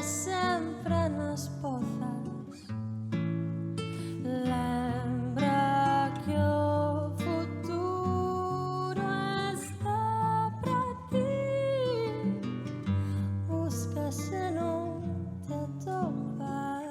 sempre nas pozas. Lembra que o futuro está para ti. Busca se non te atopas.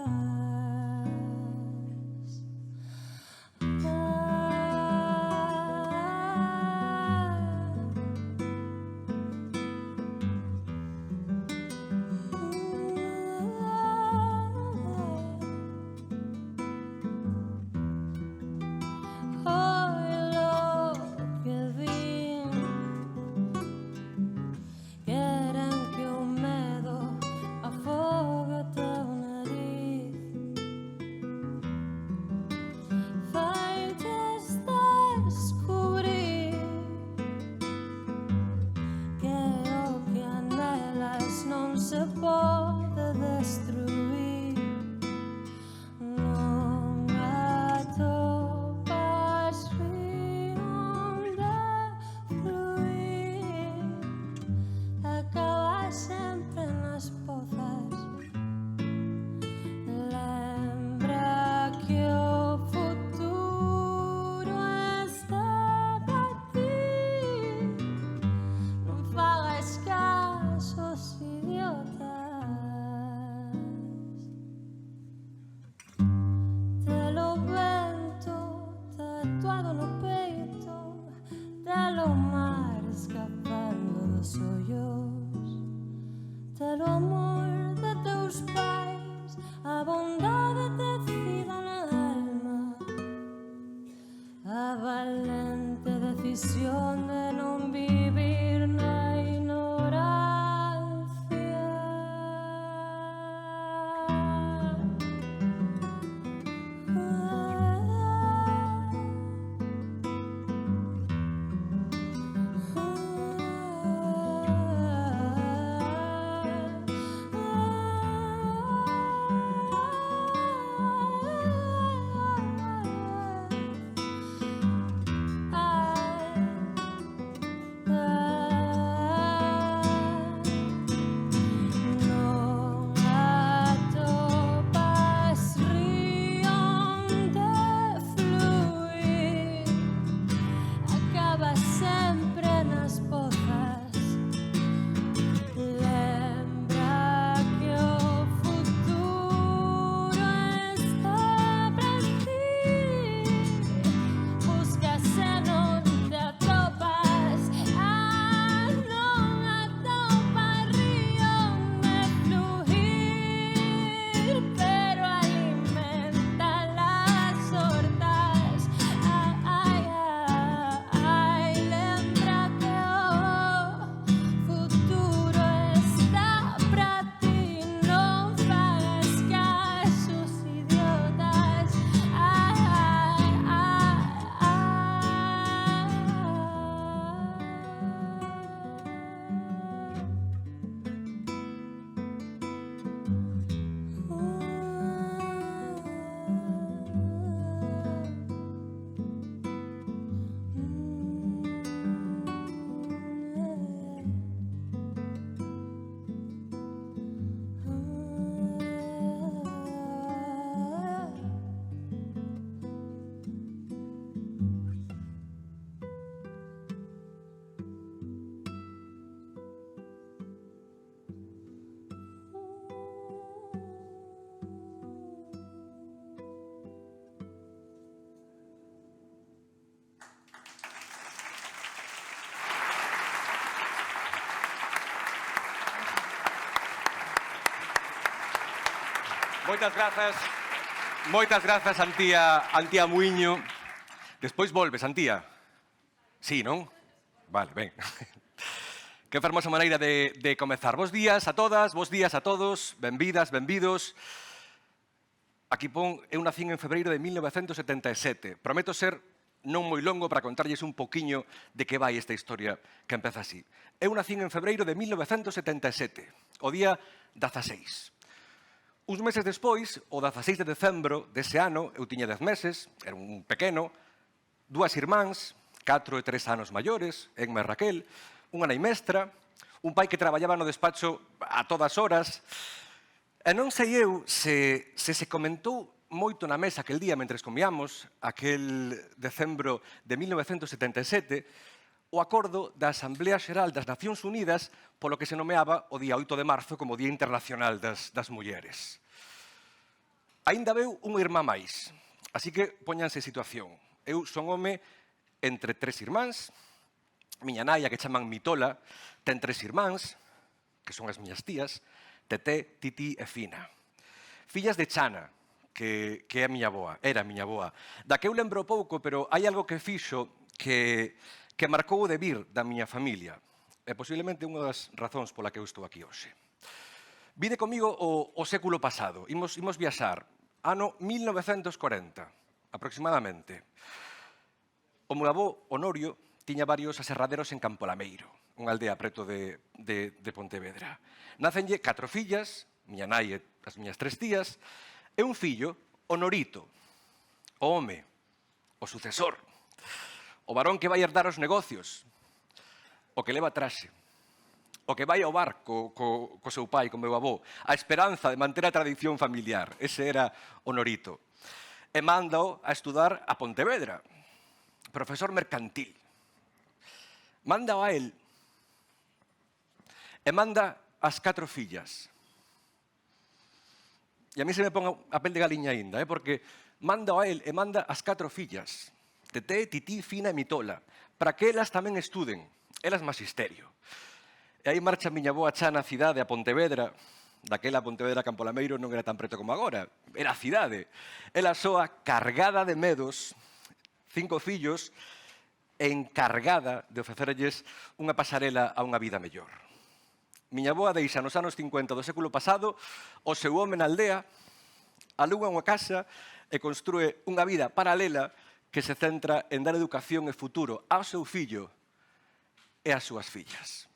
Moitas grazas, Antía Muiño. Despois volves, Antía. Sí, non? Vale, ben. Que fermosa maneira de comezar. Bos días a todas, bos días a todos, benvidas, benvidos. Aquí pon, eu nacín en febreiro de 1977. Prometo ser non moi longo para contarlles un poquiño de que vai esta historia que empeza así. Eu nacín en febreiro de 1977, o día 16. Uns meses despois, o 16 de decembro dese ano, eu tiña 10 meses, era un pequeno, dúas irmáns, 4 e 3 anos maiores, Enma e Raquel, unha nai mestra, un pai que traballaba no despacho a todas horas, E non sei eu se comentou moito na mesa aquel día mentres comíamos, aquel decembro de 1977, o acordo da Asamblea Xeral das Nacións Unidas polo que se nomeaba o día 8 de marzo como Día Internacional das Mulleres. Aínda veu unha irmá máis, así que póñanse en situación. Eu son home entre 3 irmáns, miña nai, a que chaman Mitola, ten 3 irmáns, que son as miñas tías, Teté, Titi e Fina. Fillas de Chana, que é a miña avoa, era a miña avoa, da que eu lembro pouco, pero hai algo que fixo que marcou o devir da miña familia. É posiblemente unha das razóns pola que eu estou aquí hoxe. Vide comigo o século pasado, imos viaxar, ano 1940, aproximadamente. O meu avó, Honorio, tiña varios aserraderos en Campolameiro, unha aldea preto de Pontevedra. Nacenlle 4 fillas, miña nai e as miñas 3 tías, e un fillo, Honorito, o home, o sucesor, o varón que vai herdar os negocios, o que leva traxe, o que vai ao bar co seu pai, co meu avó, a esperanza de manter a tradición familiar. Ese era Honorito. E mándao a estudar a Pontevedra, profesor mercantil. Mándao a él e manda as 4 fillas. E a mí se me pon a pel de galiña aínda, porque mándao a él e manda as 4 fillas, Teté, Tití, Fina e Mitola, para que elas tamén estuden, elas magisterio. E aí marcha miña boa Chana a cidade, a Pontevedra, daquela Pontevedra Campolameiro non era tan preto como agora, era a cidade. Ela soa cargada de medos, 5 fillos, e encargada de ofrecerlles unha pasarela a unha vida mellor. Miña boa deixa nos anos 50 do século pasado o seu home na aldea, aluga unha casa e construe unha vida paralela que se centra en dar educación e futuro ao seu fillo e ás súas fillas.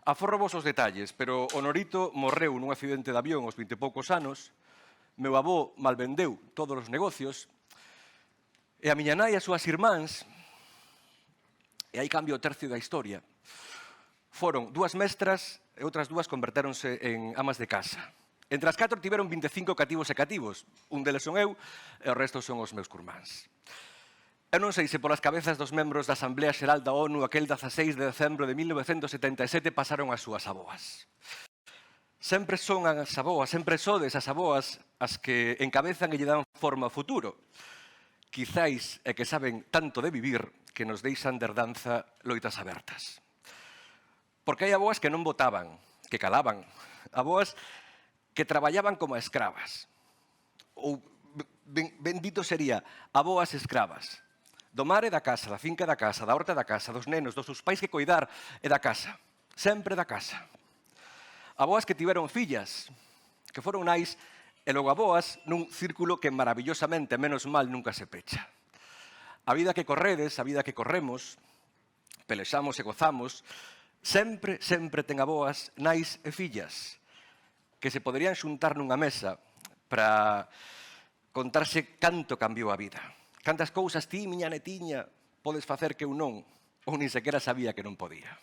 Aforro vos os detalles, pero Honorito morreu nun accidente de avión aos 20 e poucos anos, meu avó malvendeu todos os negocios, e a miña nai e as súas irmáns, e aí cambio o tercio da historia, foron 2 mestras e outras 2 convertéronse en amas de casa. Entre as 4 tiveron 25 cativos e cativos, un deles son eu e o resto son os meus curmáns. Eu non sei se polas cabezas dos membros da Asamblea Xeral da ONU aquel 16 de decembro de 1977 pasaron as súas aboas. Sempre son as aboas, sempre sodes as aboas as que encabezan e lle dan forma ao futuro. Quizáis é que saben tanto de vivir que nos deixan de herdanza loitas abertas. Porque hai aboas que non votaban, que calaban, aboas que traballaban como escravas. Ou, bendito sería, aboas escravas. Do mar e da casa, da finca e da casa, da horta e da casa, dos nenos, dos seus pais que coidar e da casa. Sempre da casa. Aboas que tiveron fillas, que foron nais, e logo aboas nun círculo que maravillosamente, menos mal, nunca se pecha. A vida que corredes, a vida que corremos, pelexamos e gozamos, sempre ten aboas, nais e fillas, que se poderían xuntar nunha mesa para contarse canto cambiou a vida. Cantas cousas ti, miña netiña, podes facer que eu non, ou nin sequera sabía que non podía.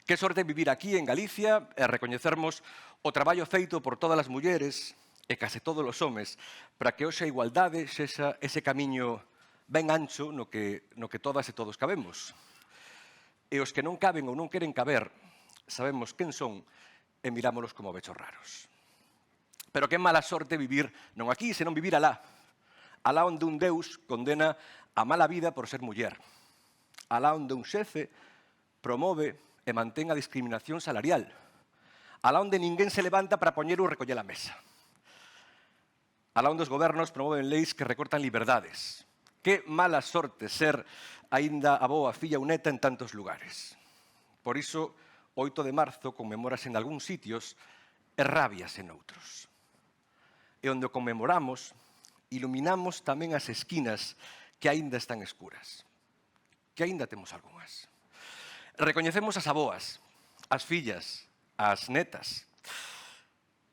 Que sorte vivir aquí en Galicia e recoñecermos o traballo feito por todas as mulleres e case todos os homes para que hoxe a igualdade sexa ese camiño ben ancho no que todas e todos cabemos. E os que non caben ou non queren caber, sabemos quen son e mirámolos como bechos raros. Pero que mala sorte vivir non aquí, senón vivir alá. Alá onde un Deus condena a mala vida por ser muller. Alá onde un xefe promove e mantén a discriminación salarial. Alá onde ninguén se levanta para poñer ou recoller a mesa. Alá onde os gobernos promoven leis que recortan liberdades. Que mala sorte ser aínda aboa, filla ou neta en tantos lugares. Por iso, o 8 de marzo conmemórase en algúns sitios e rabias en outros. E onde o conmemoramos, iluminamos tamén as esquinas que aínda están escuras, que aínda temos algunhas. Recoñecemos as aboas, as fillas, as netas,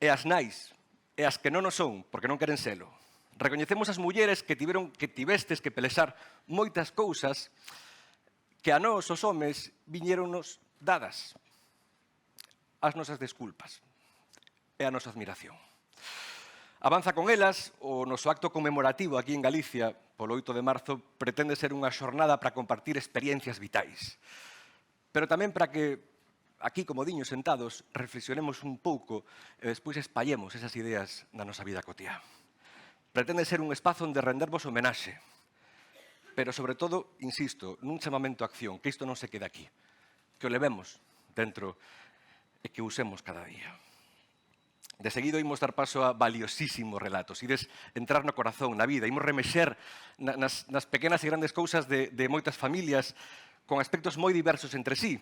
e as nais, e as que non o son, porque non queren selo. Recoñecemos as mulleres que tivestes que pelexar moitas cousas que a nós, os homes, viñéronnos dadas as nosas desculpas. e a nosa admiración. Avanza con elas, o noso acto conmemorativo aquí en Galicia, polo 8 de marzo, pretende ser unha xornada para compartir experiencias vitais. Pero tamén para que, aquí como diños sentados, reflexionemos un pouco e despois espallemos esas ideas na nosa vida cotiá. Pretende ser un espazo onde rendervos homenaxe, pero, sobre todo, insisto, nun chamamento a acción, que isto non se quede aquí, que o levemos dentro e que usemos cada día. De seguido, imos dar paso a valiosísimos relatos, ides entrar no corazón, na vida, imos remexer nas pequenas e grandes cousas de moitas familias con aspectos moi diversos entre sí,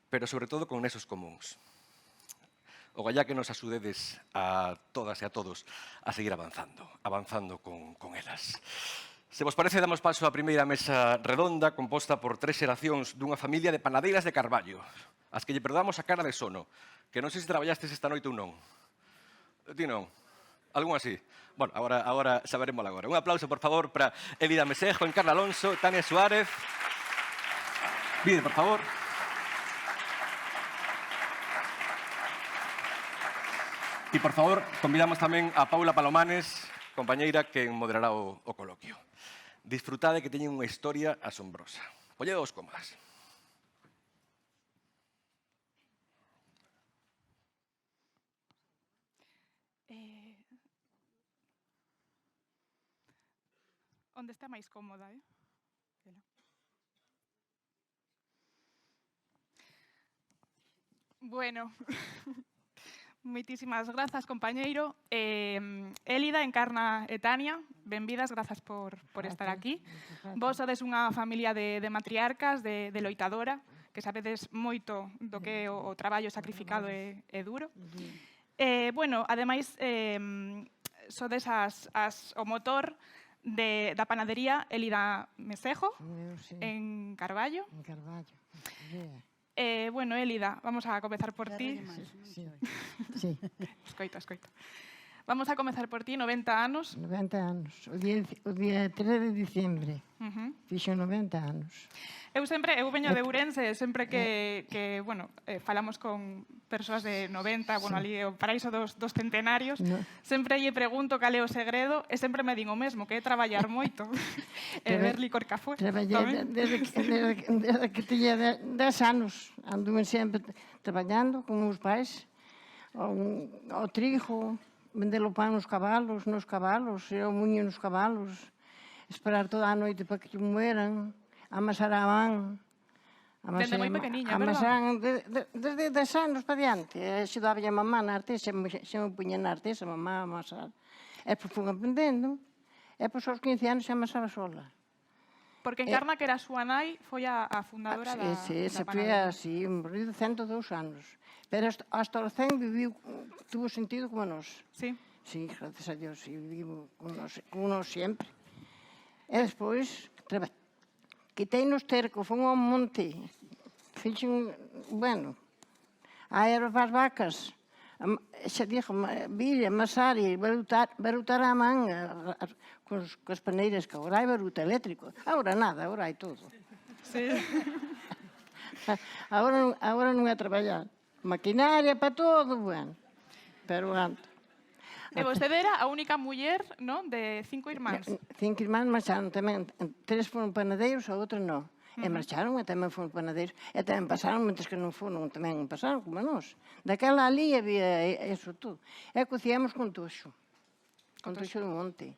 pero, sobre todo, con nesos comuns. Ogallá que nos axudedes a todas e a todos a seguir avanzando con elas. Se vos parece, damos paso á primeira mesa redonda composta por 3 xeracións dunha familia de panadeiras de Carballo, as que lle perdamos a cara de sono, que non sei se traballastes esta noite ou non. Ti non? Algún así? Bueno, agora saberemos agora. Un aplauso, por favor, para Elida Mesejo, Encarna Alonso, Tania Suárez. Vide, por favor. E, por favor, convidamos tamén a Paula Palomanes, compañeira que moderará o coloquio. Disfrutade que teñen unha historia asombrosa. Polledos cómodas. Onde está máis cómoda, Bueno, moitísimas grazas, compañeiro. Élida, Encarna e Tania, benvidas, grazas por estar aquí. Vos sodes unha familia de matriarcas, de loitadora, que sabedes moito do que é o traballo sacrificado e duro. Bueno, ademais, sodes o motor da panadería Élida Mesejo, en Carballo. En Carballo. Bueno, Élida, vamos a comezar por ti. Sí. Escoito. Vamos a comezar por ti, 90 anos. 90 anos. O día 3 de diciembre. Fixo 90 anos. Eu veño de Ourense, sempre que bueno, falamos con persoas de 90, bueno, ali o paraíso dos centenarios, sempre lle pregunto cal é o segredo e sempre me din o mesmo, que é traballar moito e beber licor café. Traballei desde que tiña 10 anos. Anduve sempre traballando con os pais, ao trigo, vender o pan nos cabalos, e o muño nos cabalos, esperar toda a noite para que mueran, amasar a man. Desde moi pequeniña, verdad? Amasaran desde 10 anos para diante. Axudaba a mamá na artesa, xa me puña na artesa, mamá a amasar. E pois fui aprendendo, e pois aos 15 anos xa amasaba sola. Porque Encarna, que era a súa nai, foi a fundadora da panadería. Sí, morrido 102 anos. Pero hasta os 100 viviu, tuvo sentido como nós. Sí? Sí, gracias a Dios, e viviu como nós sempre. E despois, quitei nos tercos, fomos ao monte, fixen, bueno, a erva para as vacas, xa dixo, vir, amasar e barutar a man cos paneiras, que agora hai baruta eléctrico. Agora nada, agora hai todo. Sí. Agora non é traballar. Maquinaria para todo, bueno. Pero antes. E vostede era a única muller, non, de 5 irmáns. 5 irmáns marcharon tamén. 3 foron panadeiros, a outra non. E marcharon e tamén foron panadeiros. E tamén pasaron, mentres que non foron, tamén pasaron como nós. Daquela ali había eso todo. E cocíamos con toxo. Con toxo do monte.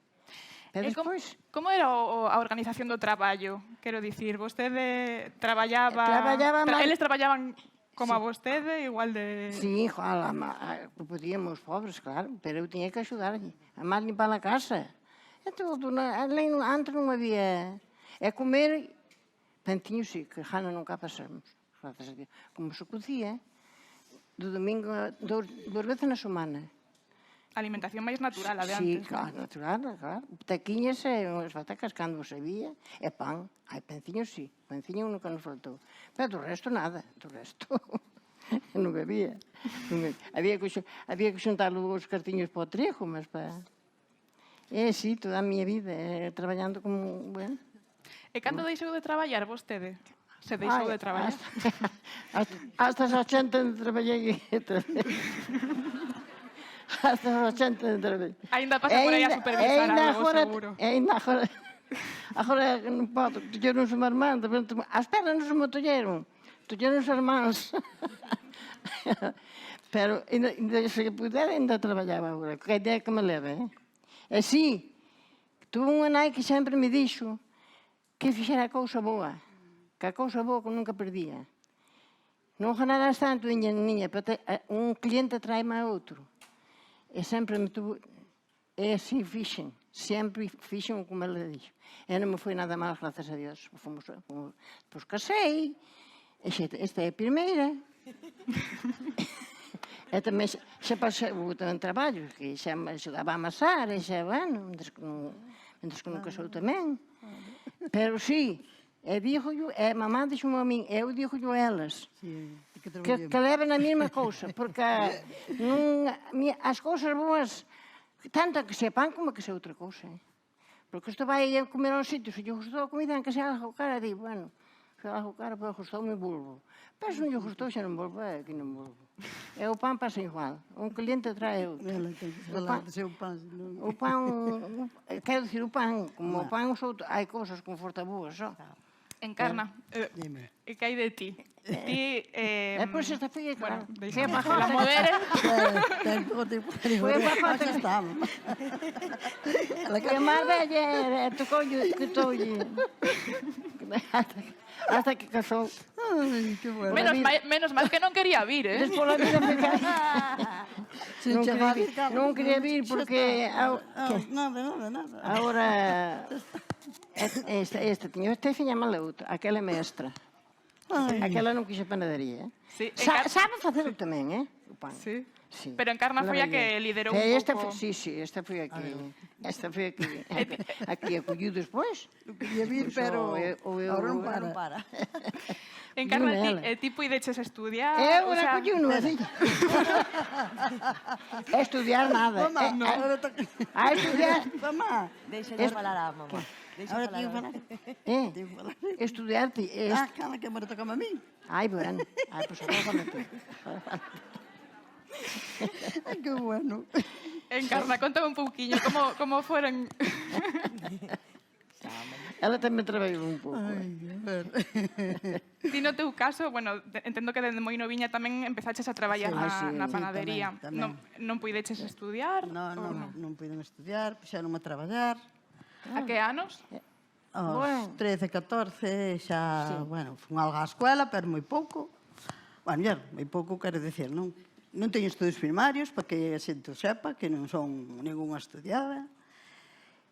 E despois... Como era a organización do traballo? Quero dicir, vostede traballaba... Eles traballaban como a vostede, igual de... Sí, podíamos pobres, claro, pero eu tiña que axudarlle. A máis limpar a casa. E todo, antes non había... E comer, pantiños sí, que jana nunca pasamos, gracias a Dios. Como se cocía, do domingo, 2 veces na semana. Alimentación máis natural, a de Sí, antes. claro, natural, claro. Taquiñas e unhas patacas cando se vía, e pan. Hai panciños, sí. Panciño nunca nos faltou. Pero do resto, nada. Do resto, non bebía. Había que xuntar os cartiños para o trigo, mas para... sí, toda a miña vida, traballando como... Bueno. E cando deixou de traballar vostede? Se deixou de traballar? Hasta as 80 traballei. hasta os 80 de outra vez. Ainda pasa por aí a supervisar algo, seguro. Agora non podo, tolleron os irmáns, as pernas non se me tolleron os irmáns. Pero, se pudera, ainda traballaba agora, que a idea que me leva, E sí, tuve unha nai que sempre me dixo que fixera a cousa boa, que a cousa boa que nunca perdía. Non ganarás tanto, niña, pero un cliente trae-me a outro. E sempre me tuvo... E así fixen, sempre fixen como ela dixo. E non me foi nada mal, gracias a Dios. Pois casei, esta é a primeira. E tamén xa pasei tamén traballo, que xa xogaba a amasar, e xa, bueno, mentres que non casou tamén. Pero sí, e mamá dixo-me a min, eu dixo-llo a elas, que leven a mesma cousa, porque as cousas boas, tanto que sea pan como que sea outra cousa. Porque isto vai a comer a un sitio, se lle gustou a comida, que sea algo cara, di, bueno, se algo cara, pero gustoume, volvo. Pero se non lle gustou, xa non volvo, que non volvo. E o pan pasa igual, un cliente trae outro. O pan, quero dicir, o pan, como o pan, hai cousas con forta boas, só. Encarna, que hai de ti? Ti... Pois esta foi, Bueno, claro. deixemos que la moderen. Foi bajo, Aquí estamos. foi máis bella, tocoulle, hasta que casou. Ai, que bueno. Menos mal que non quería vir, eh? Despois a vida me cae. Non quería vir porque... Nada. Agora, esta tiña filla mal outra, aquela é mestra. Aquela non quixo panadería. Sí, Sabe facelo tamén, o pan. Sí. Sí. Pero Encarna foi a que liderou un pouco... Sí, esta foi aquí. Esta foi aquí. Aquí acolliu despois. Non quería vir, pero ahora non para. Encarna, ti puideches estudiar... Eu o era sea, acolliu nunha filla. Estudiar nada. A estudiar... Mamá. Deixa falar a mamá. Ahora tío falar. Estudiarte... Cala que me toca a mí. Ai, bueno. Ai, pois agora fala tú. Ai, que bueno. Encarna, contame un pouquiño, como foron... Ela tamén traballou un pouco. Ai, a ver. Ti no teu caso, bueno, entendo que dende moi noviña tamén empezaches a traballar na panadería. tamén. Non puideches estudiar? Non puiden estudiar, puxeronme a traballar. A que anos? Aos 13, 14, xa, bueno, fun algo á escuela, pero moi pouco. Bueno, ya, moi pouco quero dicir, non? Non teño estudios primarios, para que a xente sepa, que non son ningunha estudiada.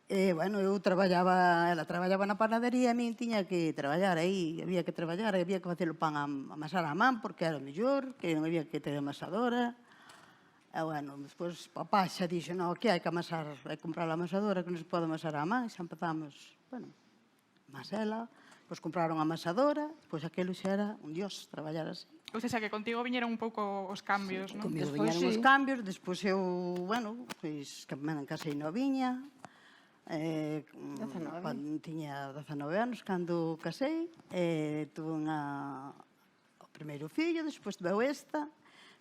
E, bueno, eu traballaba, ela traballaba na panadería, a min tiña que traballar aí, había que traballar, había que facer o pan a amasar a man, porque era o mellor, que non había que ter amasadora. E, bueno, despois, papá xa dixo, non, aquí hai que amasar, hai que comprar a amasadora, que non se pode amasar a man, xa empezamos, bueno, amasela, pois compraron a amasadora, pois aquilo xa era un dios, traballar así. Ou seja, que contigo viñeron un pouco os cambios, non? Comigo Despois viñeron os sí. cambios, despois eu, bueno, pois que me casei noviña, cando tiña 19 anos, cando casei, tuve o primeiro fillo, despois veu esta,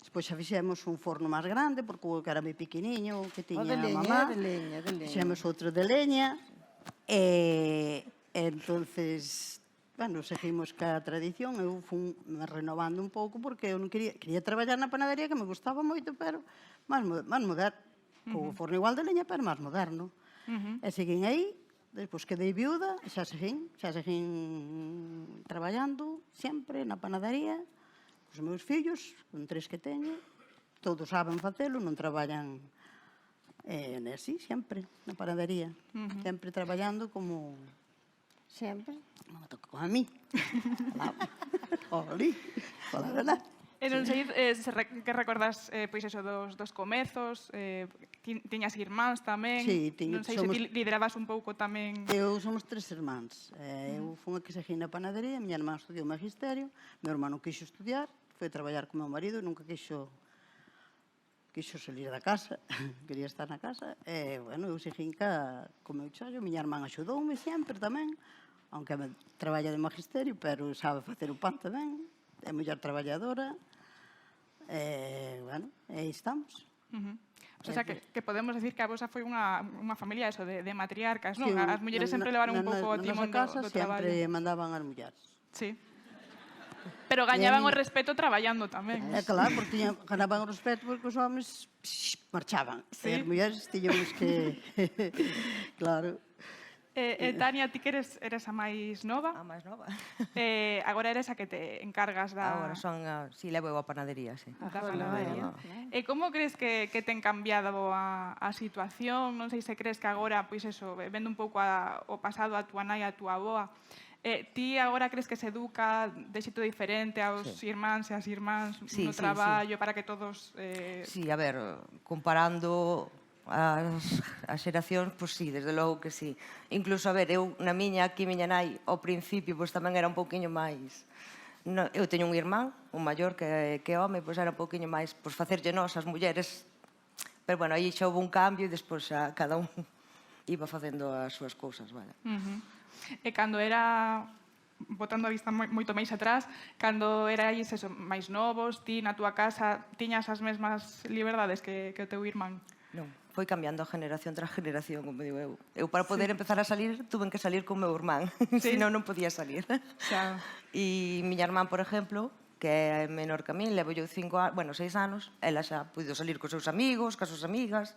despois xa fixemos un forno máis grande, porque o que era moi pequeniño, que tiña a mamá, de leña. fixemos outro de leña, e entonces, bueno, seguimos ca tradición, eu fui me renovando un pouco, porque eu non quería traballar na panadería, que me gustaba moito, pero máis moderno, co forno igual de leña, pero máis moderno. E seguín aí, despois quedei viuda, e xa seguín traballando sempre na panadería, cos meus fillos, con 3 que teño, todos saben facelo, non traballan así, sempre, na panadería, sempre traballando como... Sempre. Non me toca como a mí. Olí, la verdad. E non sei que recordas pois eso dos comezos, tiñas irmáns tamén. Sí, non sei se ti liderabas un pouco tamén. Eu somos 3 irmáns. Eu fui a que seguí na panadería, a miña irmán estudiou magisterio, meu irmán non quixo estudiar, foi traballar con meu marido, nunca quixo salir da casa, quería estar na casa, e, bueno, eu seguín co meu chollo, miña irmán axudoume sempre tamén, aunque traballa de magisterio, pero sabe facer o pan tamén, é mellor traballadora, e, bueno, aí estamos. O sea, que podemos decir que a vosa foi unha familia eso, de matriarcas, non? Sí, As mulleres sempre levaron un pouco o timón casa do traballo. sempre mandaban as mulleres. Sí. Pero gañaban o respeto traballando tamén. Claro, porque ganaban o respeto porque os homens marchaban. Sí. E as mulleres tiñamos que... Claro. Tania, ti que eres a máis nova, A máis nova. agora eres a que te encargas da... Agora son, si levo eu a panadería, sí. da panadería. E como crees que ten cambiado a situación? Non sei se crees que agora, pois eso, vendo un pouco o pasado a túa nai e a túa avoa, ti agora crees que se educa de xeito diferente aos irmáns e as irmáns no traballo para que todos... Sí, a ver, comparando as xeracións, pois sí, desde logo que sí. Incluso, a ver, eu na miña, aquí miña nai, ao principio, pois tamén era un pouquiño máis... Eu teño un irmán, un maior que home, pois era un pouquiño máis, pois facerlle nós, as mulleres. Pero, bueno, aí xa houve un cambio e despois xa cada un iba facendo as súas cousas, vale. E cando era, botando a vista moito máis atrás, cando erais eso, máis novos, ti na túa casa tiñas as mesmas liberdades que o teu irmán? Non, foi cambiando a generación tras generación, como digo eu. Eu para poder empezar a salir, tuve que salir con meu irmán, senón non podía salir. Xa. E miña irmán, por exemplo, que é menor que a min, levo eu 6 anos, ela xa puido salir cos seus amigos, cas súas amigas.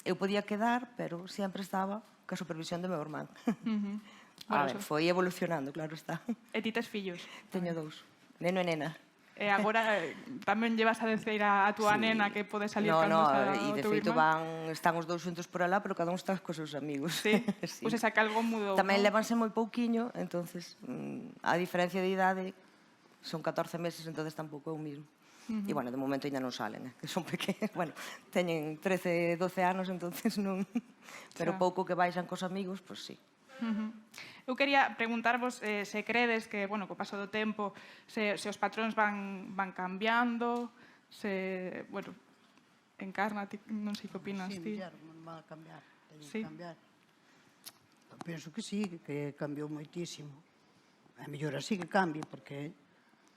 Eu podía quedar, pero sempre estaba ca supervisión do meu irmán. A ver, foi evolucionando, claro está. E ti tes fillos? Teño 2, neno e nena. E agora tamén llevas a decir a túa nena que pode salir cando está o e de teu feito irmán? están os dous xuntos por alá, pero cada un está cos seus amigos. Sí? Pois esa que algo mudou. Tamén non? levanse moi pouquiño, entonces a diferencia de idade son 14 meses, entonces tampouco é o mismo. E, bueno, de momento ainda non salen, que son pequenos. Bueno, teñen 13, 12 anos, entonces non... Pero pouco que baixan cos amigos, pois sí. Eu quería preguntarvos se credes que, bueno, co paso do tempo, se os patróns van cambiando, se, bueno, Encarna, non sei que opinas Sí, ti. mellor, non van a cambiar. Teñen Sí. que cambiar. Penso que sí, que cambiou moitísimo. É mellor así que cambie, porque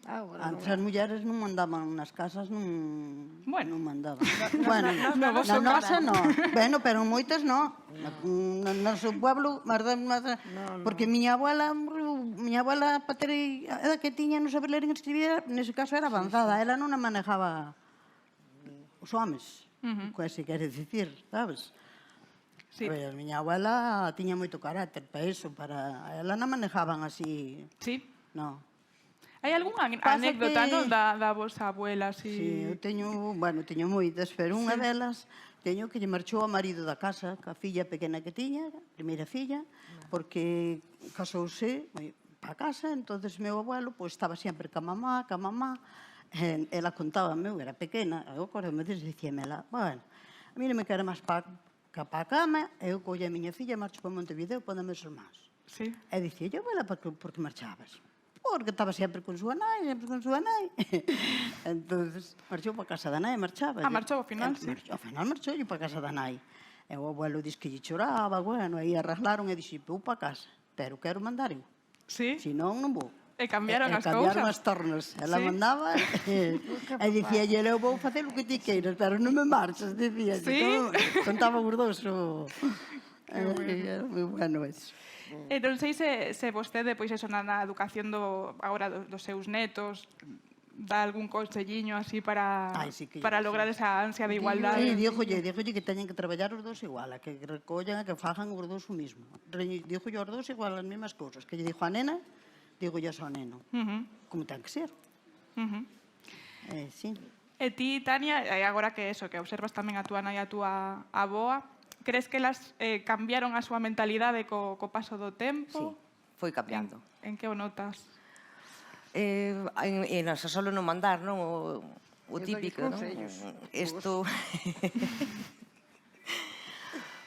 antes as mulleres non mandaban nas casas, non mandaban. Bueno, na nosa non. Bueno, pero en moitas non. No noso pueblo, porque miña abuela para ter a edad que tiña non saber ler e escribir, nese caso era avanzada. Ela non a manejaba os homes, que se quere dicir, sabes? Sí. Pues, a miña abuela tiña moito carácter para eso, para ela non manejaban así. Sí? Non. Hai algunha Pasa anécdota, que- non, da vosa abuela, así? Sí, eu teño moitas, pero unha delas teño que lle marchou ao marido da casa, ca filla pequena que tiña, a primeira filla, porque casouse para casa, entonces meu abuelo pois estaba sempre ca mamá, ela contaba, eu era pequena, eu acordo-me dicíame ela, bueno, a mí non me quere máis pa a cama, eu colle a miña filla e marcho para Montevideo para os meus irmáns. Sí. E dicía, eu, vela, por que marchabas? Porque estaba sempre con súa nai, Entonces, marchou para casa da nai, marchaba. Marchou ao final, sí. Ao final marchou para casa da nai. E o abuelo dix que lle choraba, bueno, aí arreglaron e dixi, vou para casa, pero quero mandar eu. Sí? Senón non vou. E cambiaron as Cambiaron cousas? as tornas. Ela Sí. mandaba e dicía, eu vou facer o que ti queiras, pero non me marchas, dicía. Sí? Contaba os dous. Era moi bueno eso. E non sei se vostede, pois eso, na educación agora dos seus netos, dá algún conselliño así para Sí que lograr esa ansia de igualdade. Díjolle que teñen que traballar os dous igual, a que recollan, a que fajan os dous o mismo. Díjolle os dous igual as mesmas cousas. Que lle dixo a nena, dígolle ao neno. Como ten que ser. Sí. E ti, Tania, agora que eso, que observas tamén a túa nai e a túa avoa, crees que elas cambiaron a súa mentalidade co paso do Sí, tempo? foi cambiando. En que o notas? E non xa solo non mandar, non? O típico, non? Isto...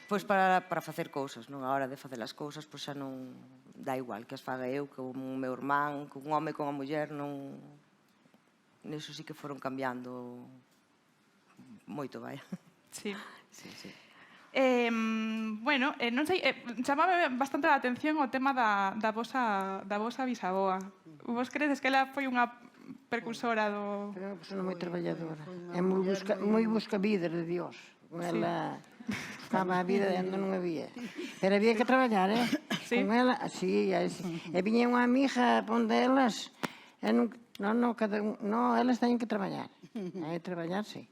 Pois para facer cousas, non? A hora de facer as cousas, pois xa non dá igual que as faga eu, que o meu irmán, que un home con a muller, non... Niso sí que foron cambiando moito, vai. Sí. Sí, sí. Bueno, non sei, chamame bastante a atención o tema da vosa bisaboa. Vos credes que ela foi unha precursora do... Foi unha persona moi traballadora. É moi busca vida de Dios. Ela buscaba a vida onde non había. Pero había que traballar, Sí? Con ela, así. E viña unha amiga a pon delas. Elas teñen que traballar. Hai que traballar, sí.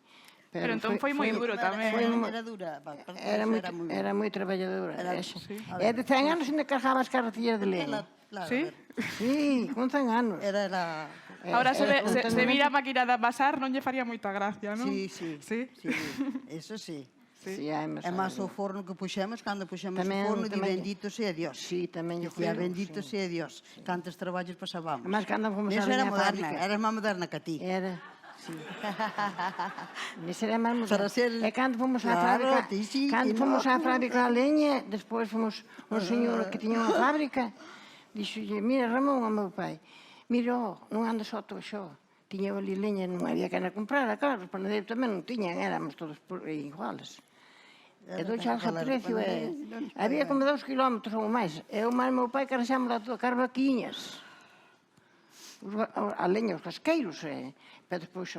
Pero entón foi moi duro tamén. Era dura. Era moi traballadora. sí. E de 100 anos ainda cargaba as carretillas de leña. Sí? Sí, con 100 anos. Era... Ahora se vira a Era máquina de amasar non lle faría moita gracia, non? Sí, sí. Sí? Sí, eso sí. Sí, hai É máis o forno que puxemos, cando puxemos o Tamén- forno, di tamén- bendito sea Dios. Sí, tamén lle Dicía, cuido, bendito sea Dios. Cantos traballos pasábamos. Además, cando fomos á Eso era liña moderna, fábrica. eras máis moderna que a ti. Era, sí. Nese era máis Para moderno. ser- E cando fomos á Claro, fábrica, ti sí, cando ti fomos no. á fábrica a leña, despois fomos un señor que tiña unha fábrica, dixolle, mira, Ramón, ao meu pai, mira, non anda só todo xo. Tiña ali leña, non había que anar a comprar, claro, os panadeiros tamén non tiñan, éramos todos iguales. E douche algo a precio, había como 2 kilómetros ou máis. E o máis meu pai carxamos lá todo, carvaquiñas. A leña, os casqueiros, pero despois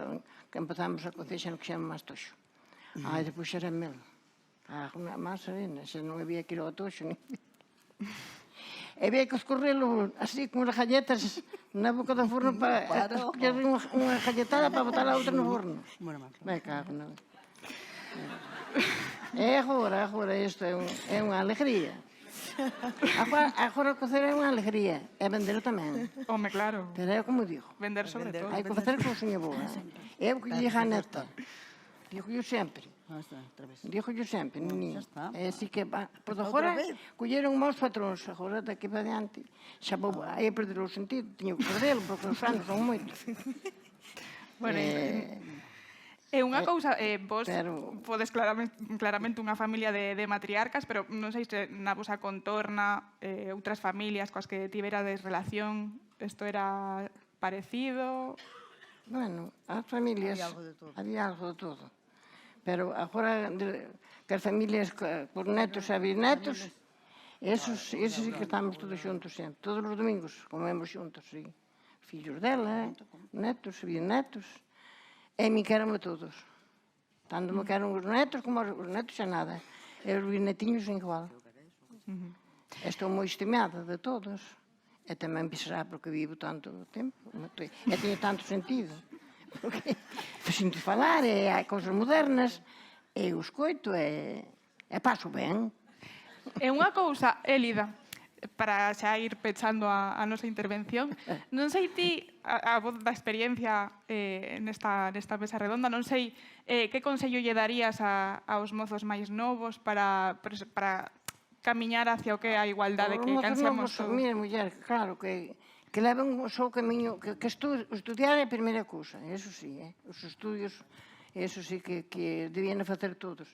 que empezamos a cocer xa non quixemos máis toxo. Despois era mel. Unha masa, xa non había que ir ao toxo. E había que escorrelo así, con as galletas na boca do forno para escoller unha galletada para botar a outra no forno. Me cago, non. E agora isto é unha alegría. Agora cocer é unha alegría, e vender tamén. Home, claro. Pero é como digo, Vender sobre todo. hai que facer cousiña boa. É o que lle diga a neta. Digo yo sempre. Digo yo sempre, niño. É así que, por agora, colleron maus patróns, agora daqui para diante. Xa vou aí a perder o sentido, tiño que perdelo, porque os anos son moitos. Bueno, é unha cousa, vos pero- podes claramente unha familia de matriarcas, pero non sei se na vosa contorna outras familias coas que tiverades relación, isto era parecido? Bueno, as familias... Había algo de todo. Había algo de todo. Pero agora, que as familias por netos e bisnetos, esos sí que estamos todos xuntos sempre. Todos os domingos comemos xuntos, sí. Fillos dela, netos, bisnetos. E me querenme todos. Tanto me queren os netos como os netos xa nada. E os bisnetiños igual. Estou moi estimada de todos. E tamén será porque vivo tanto tempo. E teño tanto sentido. Porque sinto falar, e hai cousas modernas, e o escoito, e paso ben. É unha cousa, Élida, para xa ir pechando a nosa intervención, non sei ti, a voz da experiencia nesta mesa redonda, non sei que consello lle darías aos mozos máis novos para camiñar hacia o que é a igualdade que cansamos todos. Mira, muller, claro, que leven o seu camiño, que estudiar é a primeira cousa, eso sí, os estudios, eso sí que debían facer todos.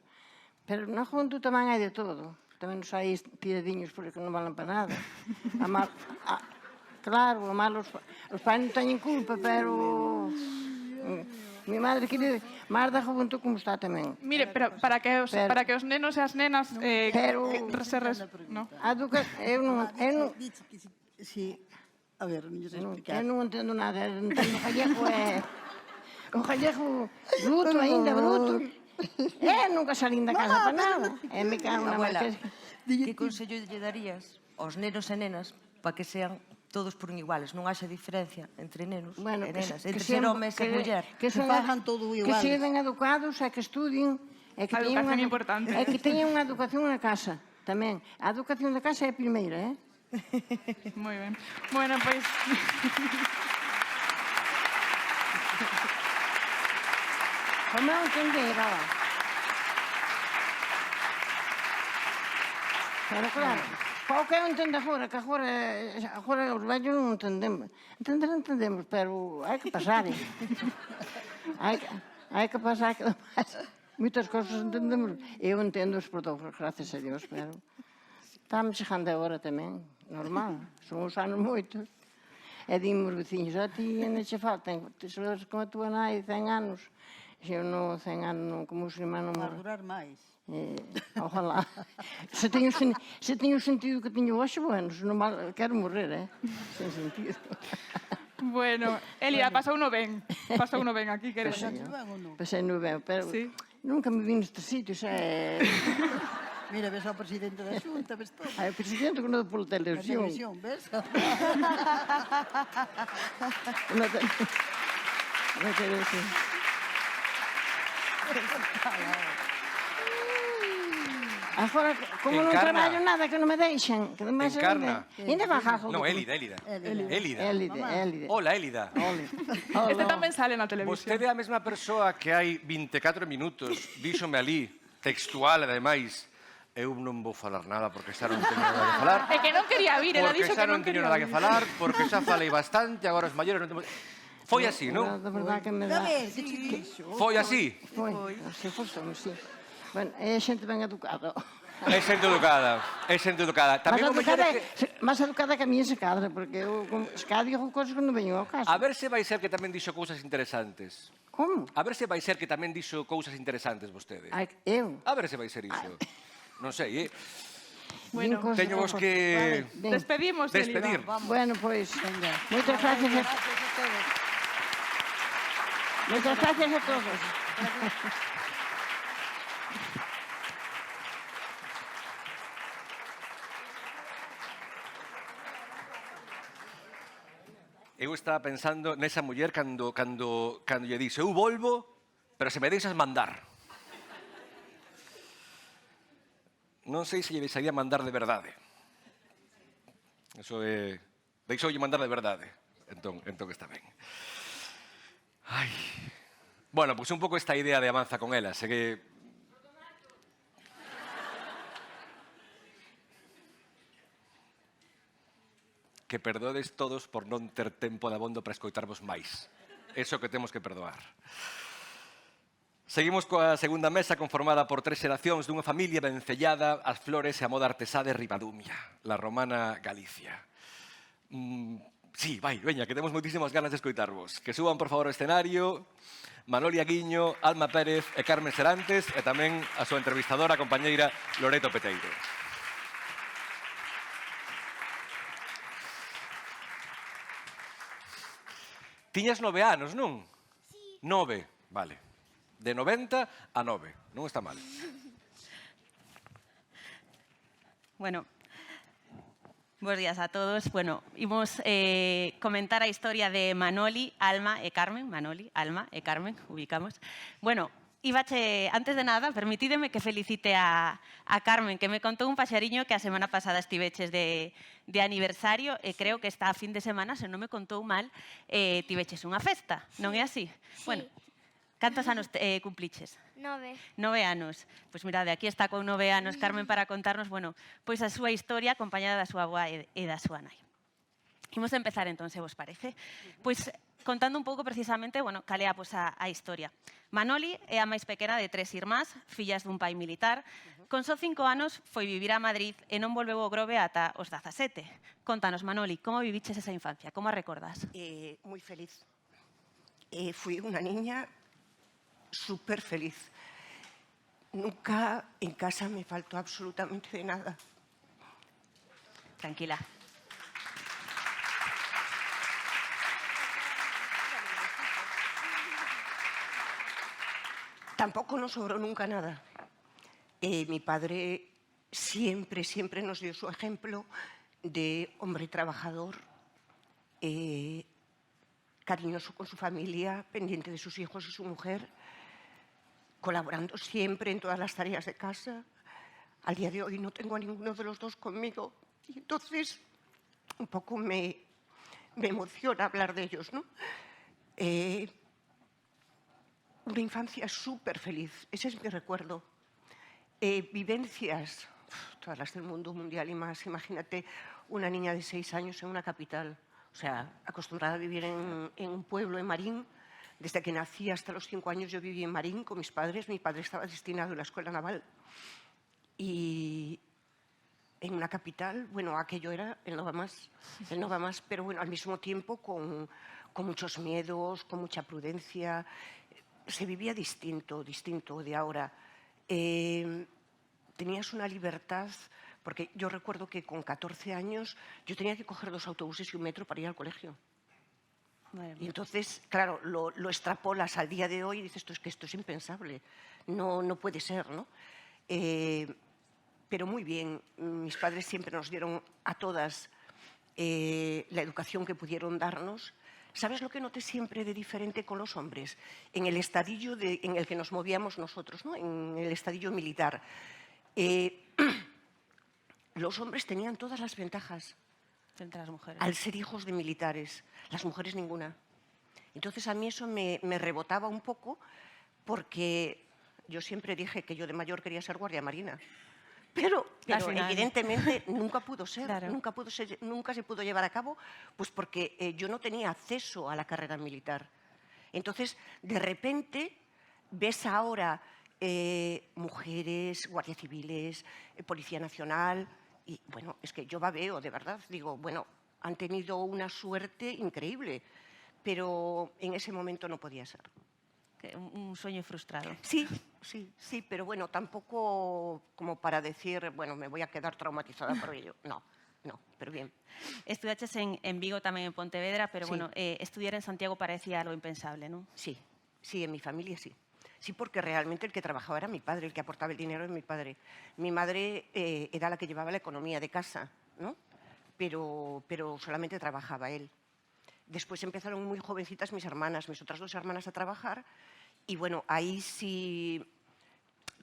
Pero na juventud tamén hai de todo. Tamén nos hai tiradiños porque non valen para nada. Claro, a mal os pais non teñen culpa, pero... Mi madre quería máis da juventud como está tamén. Mire, pero para que os nenos e as nenas no? Eu non... Sí, a ver, non sei explicar. Eu non entendo nada, non entendo gallego, o gallego bruto aínda, bruto. Nunca salín da casa para nada. Me cago na Abuela, máis. que consello lle darías aos nenos e nenas para que sean todos por un iguales, non haxa diferencia entre nenos e nenas, entre ser homes e muller. Que fagan todo igual. Que seden educados e que estudien. A educación é importante. E que teñan unha educación na casa, tamén. A educación da casa é a primeira, Moi ben. Bueno, pois... Como eu entender, Pero claro, o que eu entendo agora, que agora os vellos non entendemos. Entendemos, pero hai que pasar, Hai que pasar, que moitas cousas entendemos. Eu entendo os protocos, gracias a Dios, pero estamos chegando agora tamén, normal, son os anos moitos. E dimos veciños, a ti ainda che faltan, te sabes como a tua nai, 100 anos. Se eu non 100 anos, como os irmãos Para morren. durar máis. Ojalá. Se teño o sentido que teño hoxe, bueno, se non quero morrer, sen sentido. Bueno, Elida, pasou uno ben. Pasou uno ben aquí, queres. Pasei no ben, pero Sí. nunca me vi nestes sitios, Mira, ves ao presidente da Xunta, ves todo. Hai o presidente que non polo Na televisión. televisión, ves? Na televisión. Agora, como non Encarna. traballo nada, que non me deixan, que non me Encarna. Ainda bajajo. No, Élida, Élida. Élida. Élide. Hola, Élida. Este tamén sale na televisión. Vostede é a mesma persoa que hai 24 minutos díxome ali, textual, ademais, eu non vou falar nada porque xa non teño nada que falar. É que non quería vir, ela Porque dixo xa que non non teño quería nada que vir. falar, porque xa falei bastante, agora os maiores non temos... Foi así, non? Da verdade que me dá. Foi así. Foi. Se fosemos, sí. Bueno, é xente ben educada. É xente educada, é xente educada. Tamén o mellor é que... Máis educada que a mí se cadra, porque eu se cadra digo cousas que non veño ao caso. A ver se vai ser que tamén dixo cousas interesantes. Como? A ver se vai ser que tamén dixo cousas interesantes vostede. Ai, eu? A ver se vai ser iso. Non sei, Bueno, Din cosas Teño vos pouco. que Ben. despedimos, despedir. Elida. Bueno, pois, moitas gracias a... Moitas gracias a todos. Eu estaba pensando nesa muller cando lle dixo eu volvo, pero se me deixas mandar. Non sei se lle deixaría mandar de verdade. Eso é... Deixoulle mandar de verdade. Entón está ben. Ai. Bueno, pois un pouco esta idea de avanza con elas. É que... Que perdodes todos por non ter tempo de abondo para escoitarvos máis. Eso que temos que perdoar. Seguimos coa segunda mesa conformada por 3 xeracións dunha familia vencellada ás flores e a moda artesá de Ribadumia, la romana Galicia. Sí, vai, veña, que temos moitísimas ganas de escoitarvos. Que suban, por favor, ao escenario Manoli Aguiño, Alma Pérez e Carmen Serantes e tamén a súa entrevistadora, a compañeira Loreto Peteiro. Tiñas 9 anos, non? Sí. 9, vale. De 90 a 9, non está mal. Bueno, bos días a todos. Bueno, imos comentar a historia de Manoli, Alma e Carmen. Manoli, Alma e Carmen, ubicamos. Bueno, antes de nada, permitídeme que felicite a Carmen, que me contou un paxariño que a semana pasada estiveches de aniversario e creo que esta fin de semana, se non me contou mal, tiveches unha festa, non é así? Sí. Bueno, cantos anos cumpliches? 9. 9 anos. Pois mirade, aquí está con 9 anos Carmen para contarnos, bueno, pois a súa historia acompañada da súa avoa e da súa nai. Imos empezar entón, se vos parece. Pois contando un pouco precisamente, bueno, cal é a historia. Manoli é a máis pequena de 3 irmás, fillas dun pai militar. Con só 5 anos foi vivir a Madrid e non volveu ao Grove ata os 17. Contanos, Manoli, como viviches esa infancia? Como a recordas? Muy feliz. Fui una niña súper feliz. Nunca en casa me faltó absolutamente de nada. Tranquila. Tampoco nos sobró nunca nada. Mi padre siempre, siempre nos dio su ejemplo de hombre trabajador, cariñoso con su familia, pendiente de sus hijos y su mujer, colaborando siempre en todas las tareas de casa. Al día de hoy no tengo a ninguno de los dos conmigo y entonces un poco me emociona hablar de ellos, ¿no? Una infancia súper feliz, ese es mi recuerdo. Vivencias, todas las del mundo mundial y más. Imagínate una niña de 6 años en una capital, o sea, acostumbrada a vivir en un pueblo, en Marín. Desde que nací hasta los 5 años yo viví en Marín con mis padres. Mi padre estaba destinado en la escuela naval. Y en una capital, bueno, aquello era el no va más, pero bueno, al mismo tiempo con muchos miedos, con mucha prudencia. Se vivía distinto de ahora. Tenías una libertad, porque yo recuerdo que con 14 años yo tenía que coger 2 autobuses y un metro para ir al colegio. Madre Y mía. entonces, claro, lo extrapolas al día de hoy y dices, esto es impensable, no puede ser, ¿no? Pero muy bien, mis padres siempre nos dieron a todas la educación que pudieron darnos. ¿Sabes lo que noté siempre de diferente con los hombres? En el estadillo en el que nos movíamos nosotros, ¿no? En el estadillo militar. Los hombres tenían todas las ventajas Frente a las mujeres. al ser hijos de militares, las mujeres ninguna. Entonces a mí eso me rebotaba un poco porque yo siempre dije que yo de mayor quería ser guardia marina. Pero Al final. evidentemente nunca pudo ser, Claro. nunca se pudo llevar a cabo, pues porque yo no tenía acceso a la carrera militar. Entonces, de repente, ves ahora mujeres, guardias civiles, Policía Nacional, y bueno, es que yo babeo, de verdad, digo, bueno, han tenido una suerte increíble, pero en ese momento no podía ser. Un sueño frustrado. Sí, pero bueno, tampoco como para decir, bueno, me voy a quedar traumatizada por ello. No, pero bien. Estudiaches en Vigo, tamén en Pontevedra, pero Sí. bueno, estudiar en Santiago parecía algo impensable, non? Sí, en mi familia sí. Sí, porque realmente el que trabajaba era mi padre, el que aportaba el dinero era mi padre. Mi madre era la que llevaba la economía de casa, ¿no? Pero solamente trabajaba él. Después empezaron muy jovencitas mis otras dos hermanas a trabajar y bueno, ahí sí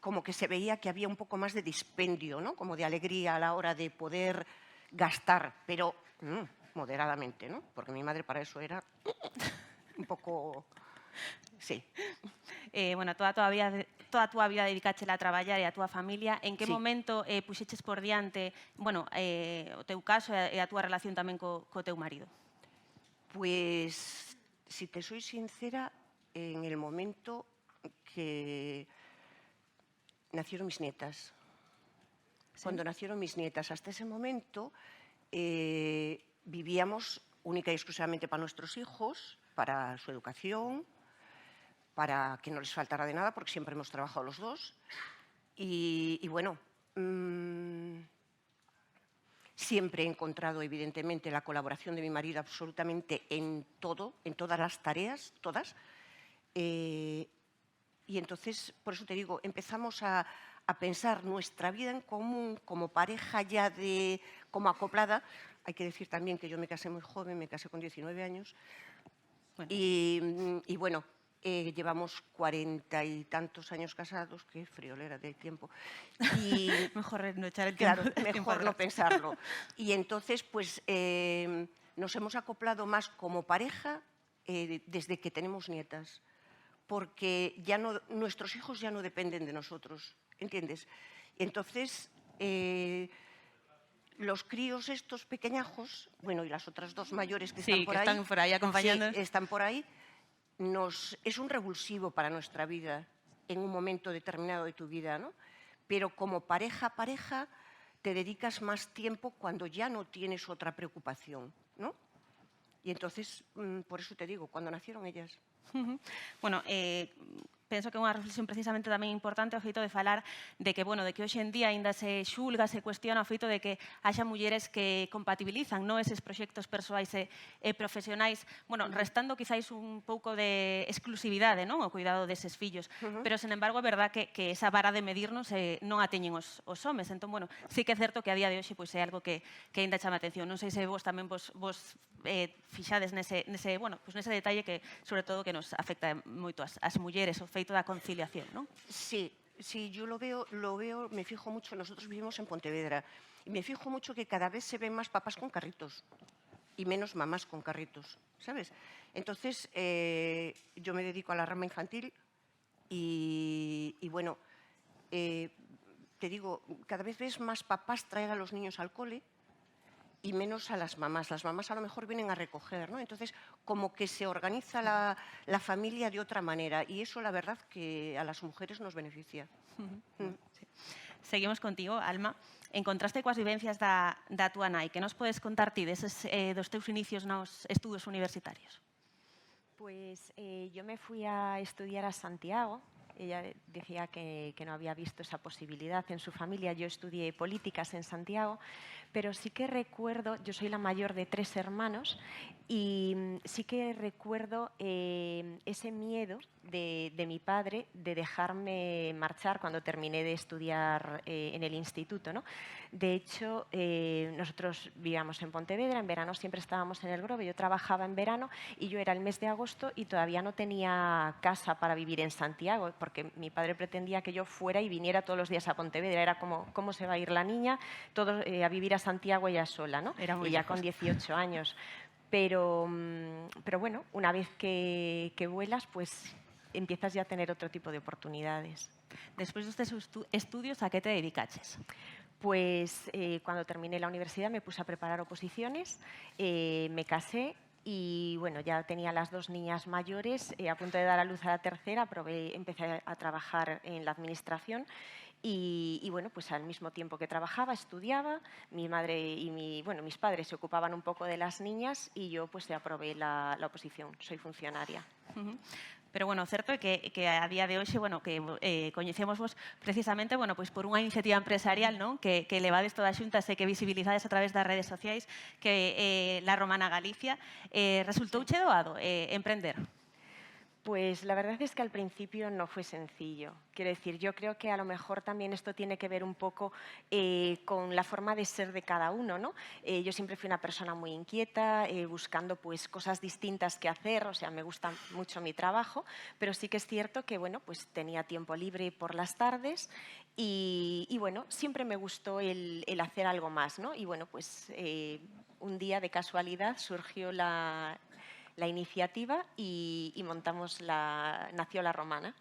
como que se veía que había un poco más de dispendio, ¿no? Como de alegría a la hora de poder gastar, pero moderadamente, ¿no? Porque mi madre para eso era un poco... Sí. Bueno, toda a túa vida dedicáchela a traballar e a túa familia. En que Sí. momento puxeches por diante, bueno, o teu caso e a túa relación tamén co teu marido? Pues, si te soy sincera, en el momento que nacieron mis nietas. Cuando nacieron mis nietas, hasta ese momento vivíamos única y exclusivamente para nuestros hijos, para su educación, para que no les faltara de nada, porque siempre hemos trabajado los dos. Y bueno, siempre he encontrado, evidentemente, la colaboración de mi marido absolutamente en todo, en todas las tareas, todas. Y entonces, por eso te digo, empezamos a pensar nuestra vida en común como pareja ya como acoplada. Hay que decir también que yo me casé muy joven, me casé con 19 años. Bueno. Y bueno, llevamos 40 y tantos años casados, qué friolera de tiempo. Y, Mejor no echar el tiempo. claro, mejor no pensarlo. Y entonces, pues, nos hemos acoplado más como pareja desde que tenemos nietas, porque nuestros hijos ya no dependen de nosotros, ¿entiendes? Entonces, los críos estos pequeñajos, bueno, y las otras dos mayores que Sí, están por que ahí, están por ahí acompañándonos. sí, están por ahí, es un revulsivo para nuestra vida en un momento determinado de tu vida, ¿no? Pero como pareja, te dedicas más tiempo cuando ya no tienes otra preocupación, ¿no? Y entonces, por eso te digo, cuando nacieron ellas. Bueno, penso que é unha reflexión precisamente tamén importante o feito de falar de que, bueno, de que hoxe en día aínda se xulga, se cuestiona o feito de que haxa mulleres que compatibilizan, non, eses proxectos persoais e profesionais, bueno, restando quizáis un pouco de exclusividade, non, o cuidado deses fillos, pero, sen embargo, é verdad que esa vara de medirnos non a teñen os homes. Entón, bueno, sí que é certo que a día de hoxe pois, é algo que aínda chama atención. Non sei se vos tamén vos fixades nese detalle que, sobre todo, que nos afecta moito as mulleres, o feito da conciliación, non? Sí, yo lo veo, me fijo mucho, nosotros vivimos en Pontevedra, y me fijo mucho que cada vez se ven más papás con carritos y menos mamás con carritos, ¿sabes? Entonces, yo me dedico a la rama infantil y bueno, te digo, cada vez ves más papás traer a los niños al cole y menos a las mamás. Las mamás a lo mejor vienen a recoger, ¿no? Entonces, como que se organiza la familia de otra manera y eso, la verdad, que a las mujeres nos beneficia. Seguimos contigo, Alma. Encontraste coas vivencias da túa nai. Que nos podes contar ti dos teus inicios nos estudos universitarios? Pues yo me fui a estudiar a Santiago ella decía que no había visto esa posibilidad en su familia. Yo estudié políticas en Santiago, pero sí que recuerdo, yo soy la mayor de 3 hermanos, y sí que recuerdo ese miedo de mi padre de dejarme marchar cuando terminé de estudiar en el instituto, ¿no? De hecho, nosotros vivíamos en Pontevedra, en verano siempre estábamos en el Grove, yo trabajaba en verano y yo era el mes de agosto y todavía no tenía casa para vivir en Santiago, porque mi padre pretendía que yo fuera y viniera todos los días a Pontevedra. Era como, ¿cómo se va a ir la niña a vivir a Santiago ella sola, ¿no? Era muy y ya lejos. con 18 años. Pero bueno, una vez que vuelas, pues empiezas ya a tener otro tipo de oportunidades. Despois dos teus estudios, a que te dedicaches? Pues cuando terminé la universidad me puse a preparar oposiciones, me casé y bueno, ya tenía las 2 niñas mayores, a punto de dar a luz a la tercera, empecé a trabajar en la administración. Y bueno, pues al mismo tiempo que trabajaba, estudiaba, mi madre y mis padres se ocupaban un pouco de las niñas y yo pues aprobé la oposición, soy funcionaria. Pero, bueno, o certo é que a día de hoxe, bueno, que coñecemos vos precisamente, bueno, pois por unha iniciativa empresarial, non? Que levades toda a xunta e que visibilizades a través das redes sociais, que La Romana Galicia. Resultouche doado emprender? Pues la verdad es que al principio no fue sencillo. Quiero decir, yo creo que a lo mejor también esto tiene que ver un poco con la forma de ser de cada uno, ¿no? Yo siempre fui una persona muy inquieta, buscando pues cosas distintas que hacer, o sea, me gusta mucho mi trabajo, pero sí que es cierto que, bueno, pues tenía tiempo libre por las tardes y bueno, siempre me gustó el hacer algo más, ¿no? Y bueno, pues un día de casualidad surgió la iniciativa y nació La Romana.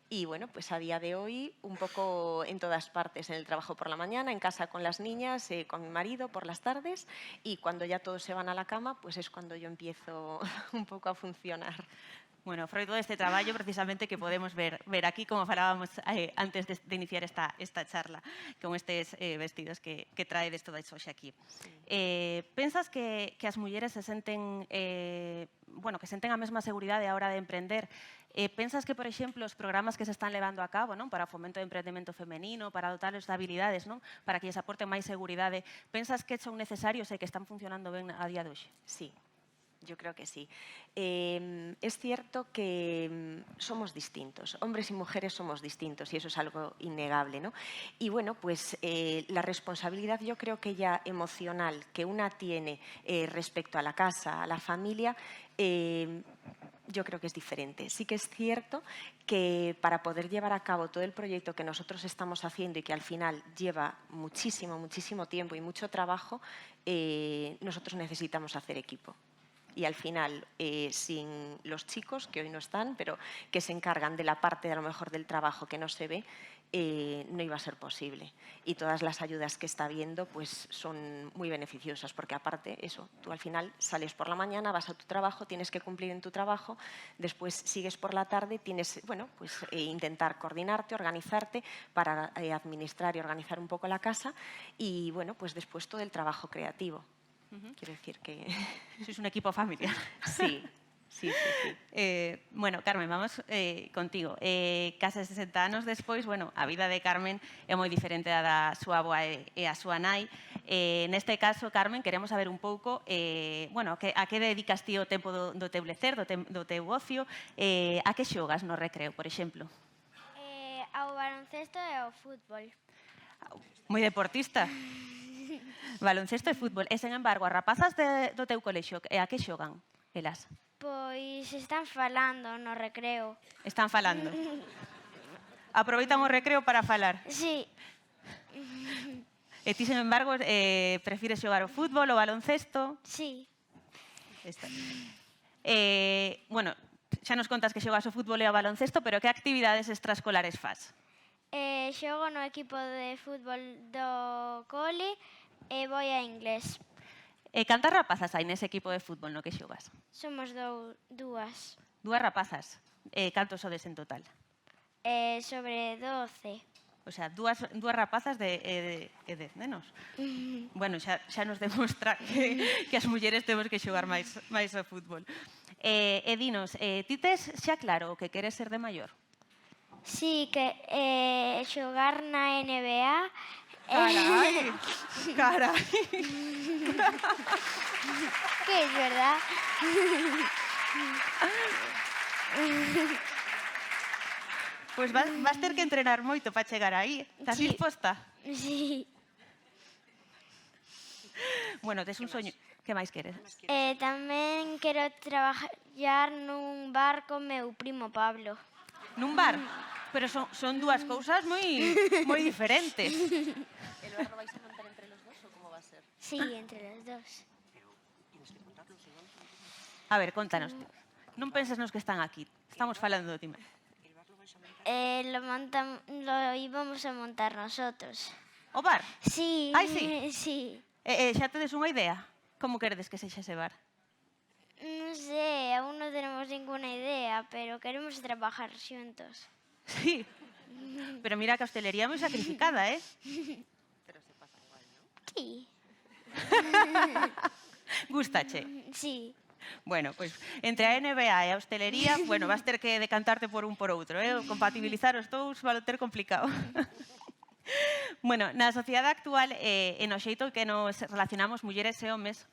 Y bueno, pues a día de hoy un poco en todas partes, en el trabajo por la mañana, en casa con las niñas, con mi marido por las tardes y cuando ya todos se van a la cama, pues es cuando yo empiezo un poco a funcionar. Bueno, fruto deste traballo precisamente que podemos ver aquí, como falábamos antes de iniciar esta charla, con estes vestidos que traedes toda hoxe aquí. Sí. Pensas que as mulleres se senten, bueno, que senten a mesma seguridade a hora de emprender? Pensas que, por exemplo, os programas que se están levando a cabo, non, para o fomento do emprendemento femenino, para dotarles de habilidades, non, para que lles aporten máis seguridade, pensas que son necesarios e que están funcionando ben a día de hoxe? Sí. Yo creo que sí. Es cierto que somos distintos, hombres y mujeres somos distintos y eso es algo innegable, ¿no? Y bueno, pues la responsabilidad yo creo que ya emocional que una tiene respecto a la casa, a la familia, yo creo que es diferente. Sí que es cierto que para poder llevar a cabo todo el proyecto que nosotros estamos haciendo y que al final lleva muchísimo, muchísimo tiempo y mucho trabajo, nosotros necesitamos hacer equipo. Y al final, sin los chicos, que hoy no están, pero que se encargan de la parte, a lo mejor, del trabajo que no se ve, no iba a ser posible. Y todas las ayudas que está habiendo pues, son muy beneficiosas, porque aparte, eso, tú al final sales por la mañana, vas a tu trabajo, tienes que cumplir en tu trabajo, después sigues por la tarde, tienes, bueno, pues intentar coordinarte, organizarte para administrar y organizar un poco la casa y, bueno, pues después todo el trabajo creativo. Quiero decir que... Sois un equipo familiar. Sí, sí, sí. sí. Bueno, Carmen, vamos contigo. Case 60 anos despois, bueno, a vida de Carmen é moi diferente a da súa avoa e a súa nai. Neste caso, Carmen, queremos saber un pouco bueno, a que dedicas ti o tempo do teu lecer, do teu ocio, a que xogas no recreo, por exemplo? Ao baloncesto e ao fútbol. Moi deportista. Baloncesto e fútbol. E, sen embargo, as rapazas do teu colexio, a que xogan elas? Pois están falando no recreo. Están falando. Aproveitan o recreo para falar. Sí. E ti, sen embargo, prefires xogar o fútbol, o baloncesto? Sí. Bueno, xa nos contas que xogas o fútbol e o baloncesto, pero que actividades extraescolares fas? Xogo no equipo de fútbol do cole e voi a inglés. E cantas rapazas hai nese equipo de fútbol no que xogas? Somos dúas. Dúas rapazas. Cantos sodes en total? Sobre 12. O sea, dúas rapazas de 10 nenos. Bueno, xa nos demostra que as mulleres temos que xogar máis ao fútbol. E dinos, ti tes xa claro o que queres ser de maior? Sí, que xogar na NBA. Carai, carai. Que é verdad. Pois vas ter que entrenar moito para chegar aí. Estás Sí. disposta? Sí. Bueno, tes un soño. Que máis queres? Tamén quero traballar nun bar con meu primo Pablo. Nun bar? Pero son dúas cousas moi diferentes. ¿El bar lo vais a montar entre los dos o cómo va a ser? Sí, entre los dos. A ver, contanos. Non penses nos que están aquí. Estamos falando de ti. Lo íbamos a montar nosotros. O bar? Sí. Ai, sí? Sí. Xa tedes unha idea? Como queredes que sexa ese bar? Non sei, aún non tenemos ninguna idea, pero queremos trabajar xuntos. Sí. Pero mira que a hostelería é moi sacrificada, eh? Sí. Gústache. Sí. Bueno, pois entre a NBA e a hostelería, bueno, vas ter que decantarte por un por outro, eh? Compatibilizar os dous vai ter complicado. Bueno, na sociedade actual e no xeito que nos relacionamos mulleres e homes,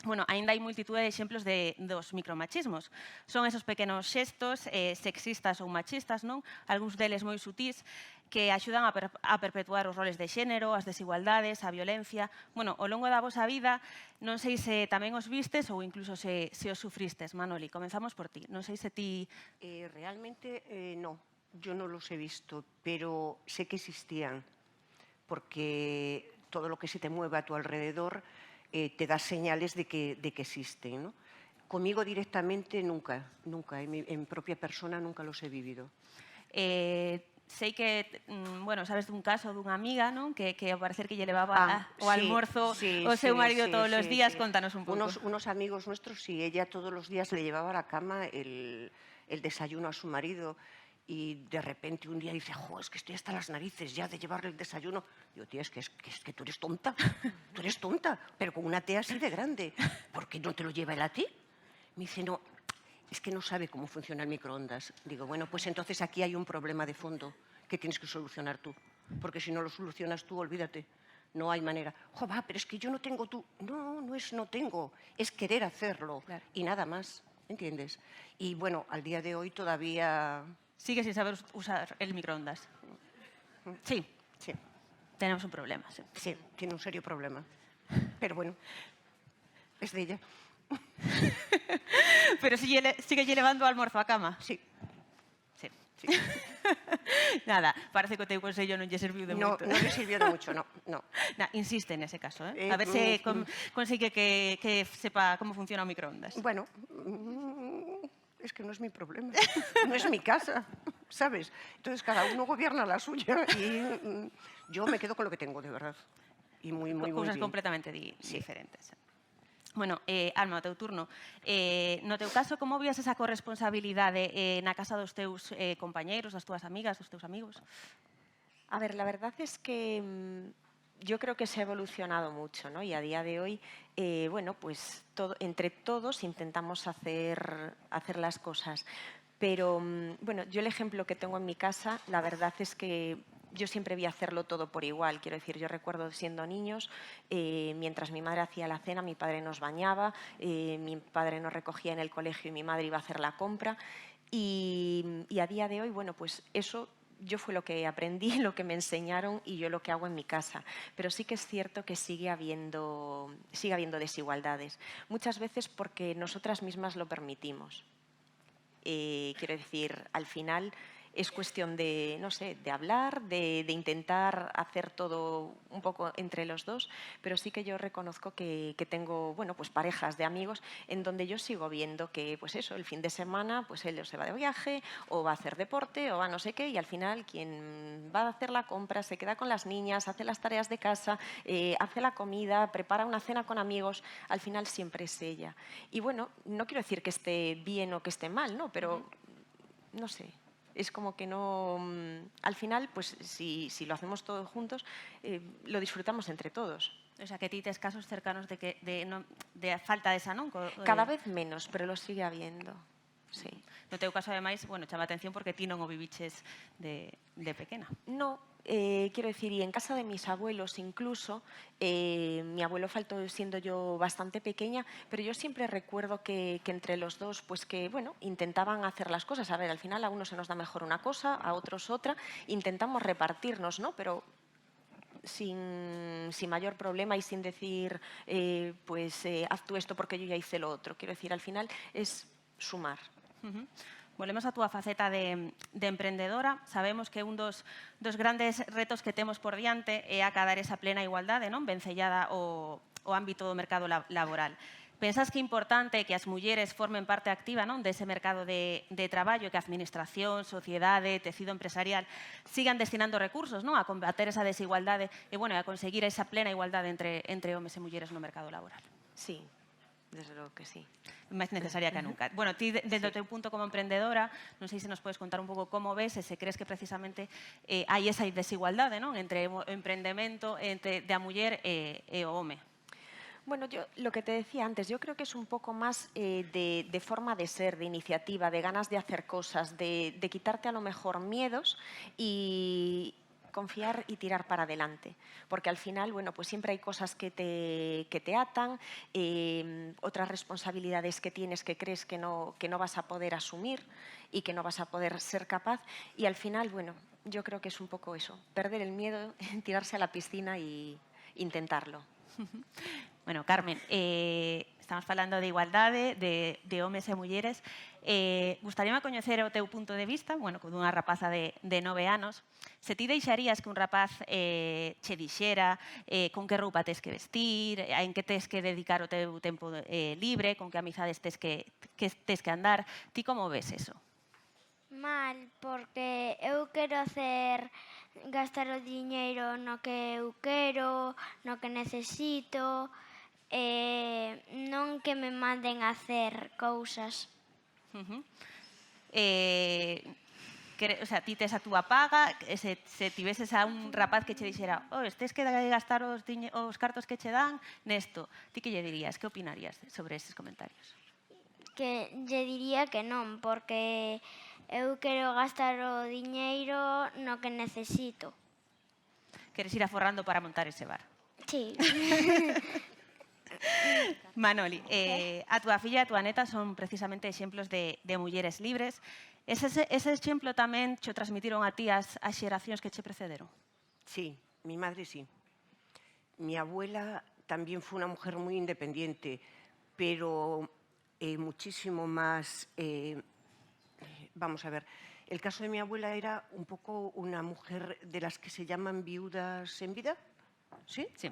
bueno, aínda hai multitude de exemplos dos micromachismos. Son esos pequenos xestos sexistas ou machistas, non? Algúns deles moi sutís, que axudan a perpetuar os roles de xénero, as desigualdades, a violencia. Bueno, ao longo da vosa vida, non sei se tamén os vistes ou incluso se os sufristes. Manoli, comenzamos por ti. Non sei se ti... Realmente no, yo no los he visto, pero sé que existían, porque todo lo que se te mueve a tu alrededor te da señales de que existen, ¿no? Conmigo directamente nunca, en propia persona nunca los he vivido. Sei que, bueno, sabes dun caso dunha amiga, non? Que ao parecer que lle levaba o almorzo o seu marido todos os días. Contanos un pouco. Unos amigos nuestros, sí, ella todos los días le llevaba a la cama el desayuno a su marido. Y de repente un día dice, jo, es que estoy hasta las narices ya de llevarle el desayuno. Digo, tía, es que tú eres tonta, pero con una té así de grande. ¿Por qué no te lo lleva él a ti? Me dice, no, es que no sabe cómo funciona el microondas. Digo, bueno, pues entonces aquí hay un problema de fondo que tienes que solucionar tú. Porque si no lo solucionas tú, olvídate. No hay manera. Jo, va, pero es que yo no tengo tú. No, no es no tengo, es querer hacerlo. Claro. Y nada más, ¿entiendes? Y bueno, al día de hoy todavía... Sigue sin saber usar el microondas. Sí. Sí. Tenemos un problema. Sí, sí, tiene un serio problema. Pero bueno, es de ella. Pero sigue llevando almuerzo a cama. Sí. Sí. Sí. Nada, parece que o teu consello non lle serviu de moito. No le sirvió de mucho, no. Insiste nese caso, eh? A ver se consigue que sepa como funciona o microondas. Bueno, es que no es mi problema, no es mi casa, ¿sabes? Entonces cada uno gobierna la suya y yo me quedo con lo que tengo, de verdad. Y muy Cousas bien. completamente diferentes. Bueno, Alma, o teu turno. No teu caso, como vías esa corresponsabilidade na casa dos teus compañeiros, das túas amigas, dos teus amigos? A ver, la verdad es que yo creo que se ha evolucionado mucho, ¿no? Y a día de hoy, bueno, pues entre todos intentamos hacer las cosas. Pero, bueno, yo el ejemplo que tengo en mi casa, la verdad es que yo siempre vi hacerlo todo por igual. Quiero decir, yo recuerdo siendo niños, mientras mi madre hacía la cena, mi padre nos bañaba, mi padre nos recogía en el colegio y mi madre iba a hacer la compra. Y a día de hoy, bueno, pues eso yo fue lo que aprendí, lo que me enseñaron y yo lo que hago en mi casa. Pero sí que es cierto que sigue habiendo desigualdades. Muchas veces porque nosotras mismas lo permitimos. Quiero decir, al final es cuestión de, no sé, de hablar, de intentar hacer todo un poco entre los dos, pero sí que yo reconozco que tengo, bueno, pues parejas de amigos en donde yo sigo viendo que, pues eso, el fin de semana, pues él se va de viaje o va a hacer deporte o va no sé qué y al final quien va a hacer la compra se queda con las niñas, hace las tareas de casa, hace la comida, prepara una cena con amigos, al final siempre es ella. Y bueno, no quiero decir que esté bien o que esté mal, ¿no? Pero, no sé, es como que no... Al final, pues si lo hacemos todos juntos, lo disfrutamos entre todos. O sea, que ti tes casos cercanos de falta de esa, non? Cada vez menos, pero lo sigue habiendo. sí. No teu caso, ademais, bueno, chama a atención porque ti non o viviches de pequena. No, quiero decir, y en casa de mis abuelos incluso, mi abuelo faltó siendo yo bastante pequeña, pero yo siempre recuerdo que entre los dos, pues que, bueno, intentaban hacer las cosas. A ver, al final a uno se nos da mejor una cosa, a otros otra, intentamos repartirnos, ¿no? Pero sin mayor problema y sin decir, haz tú esto porque yo ya hice lo otro. Quiero decir, al final es sumar. Volvemos a túa faceta de emprendedora. Sabemos que un dos grandes retos que temos por diante é acadar esa plena igualdade, non? Vencellada ao ámbito do mercado laboral. Pensas que é importante que as mulleres formen parte activa, non, dese mercado de traballo e que a administración, sociedade, tecido empresarial sigan destinando recursos, non, a combater esa desigualdade e, bueno, a conseguir esa plena igualdade entre homes e mulleres no mercado laboral? Sí, desde logo que sí. Máis necesaria que nunca. Bueno, ti, desde o teu punto como emprendedora, non sei se nos podes contar un pouco como ves e se crees que precisamente hai esa desigualdade, non, entre o emprendemento da muller e o home. Bueno, yo lo que te decía antes, yo creo que es un poco más de forma de ser, de iniciativa, de ganas de hacer cosas, de quitarte a lo mejor miedos y confiar y tirar para adelante. Porque al final, bueno, pues siempre hay cosas que te atan, otras responsabilidades que tienes que crees que no vas a poder asumir y que no vas a poder ser capaz. Y al final, bueno, yo creo que es un poco eso, perder el miedo, tirarse a la piscina e intentarlo. Bueno, Carmen, estamos falando de igualdade, de homes e mulleres. Gustaríame coñecer o teu punto de vista, bueno, con unha rapaza de 9 anos. Se ti deixarías que un rapaz che dixera con que roupa tes que vestir, en que tes que dedicar o teu tempo libre, con que amizades tes que andar, ti como ves eso? Mal, porque eu quero gastar o diñeiro no que eu quero, no que necesito, non que me manden a hacer cousas. O sea, ti tes a túa paga, se tiveses a un rapaz que che dixera tes que gastar os cartos que che dan nesto, ti que lle dirías? Que opinarías sobre eses comentarios? Que lle diría que non, porque eu quero gastar o diñeiro no que necesito. Queres ir aforrando para montar ese bar? Sí. Manoli, a túa filla e a túa neta son precisamente exemplos de mulleres libres. Ese exemplo tamén cho transmitiron a ti as xeracións que che precederon? Sí, mi madre sí. Mi abuela también fue una mujer muy independiente, pero muchísimo más... vamos a ver, el caso de mi abuela era un poco una mujer de las que se llaman viudas en vida, ¿sí? Sí.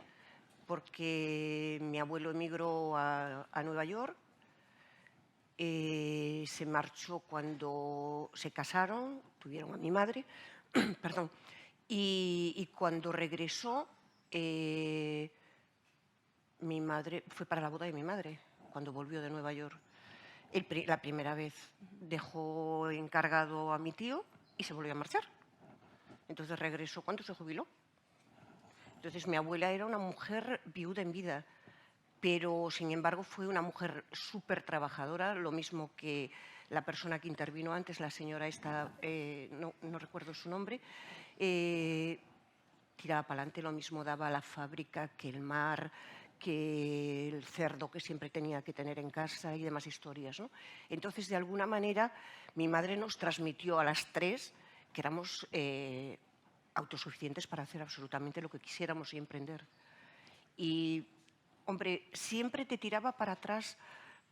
Porque mi abuelo emigró a Nueva York, se marchó cuando se casaron, tuvieron a mi madre, perdón, y cuando regresó, mi madre, fue para la boda de mi madre, cuando volvió de Nueva York. La primera vez dejó encargado a mi tío y se volvió a marchar. Entonces regresó cuando se jubiló. Entonces mi abuela era una mujer viuda en vida, pero sin embargo fue una mujer súper trabajadora, lo mismo que la persona que intervino antes, la señora esta, no recuerdo su nombre, tiraba para adelante, lo mismo daba a la fábrica que el mar, que el cerdo que siempre tenía que tener en casa y demás historias, ¿no? Entonces, de alguna manera, mi madre nos transmitió a las tres que éramos autosuficientes para hacer absolutamente lo que quisiéramos y emprender. Y, hombre, siempre te tiraba para atrás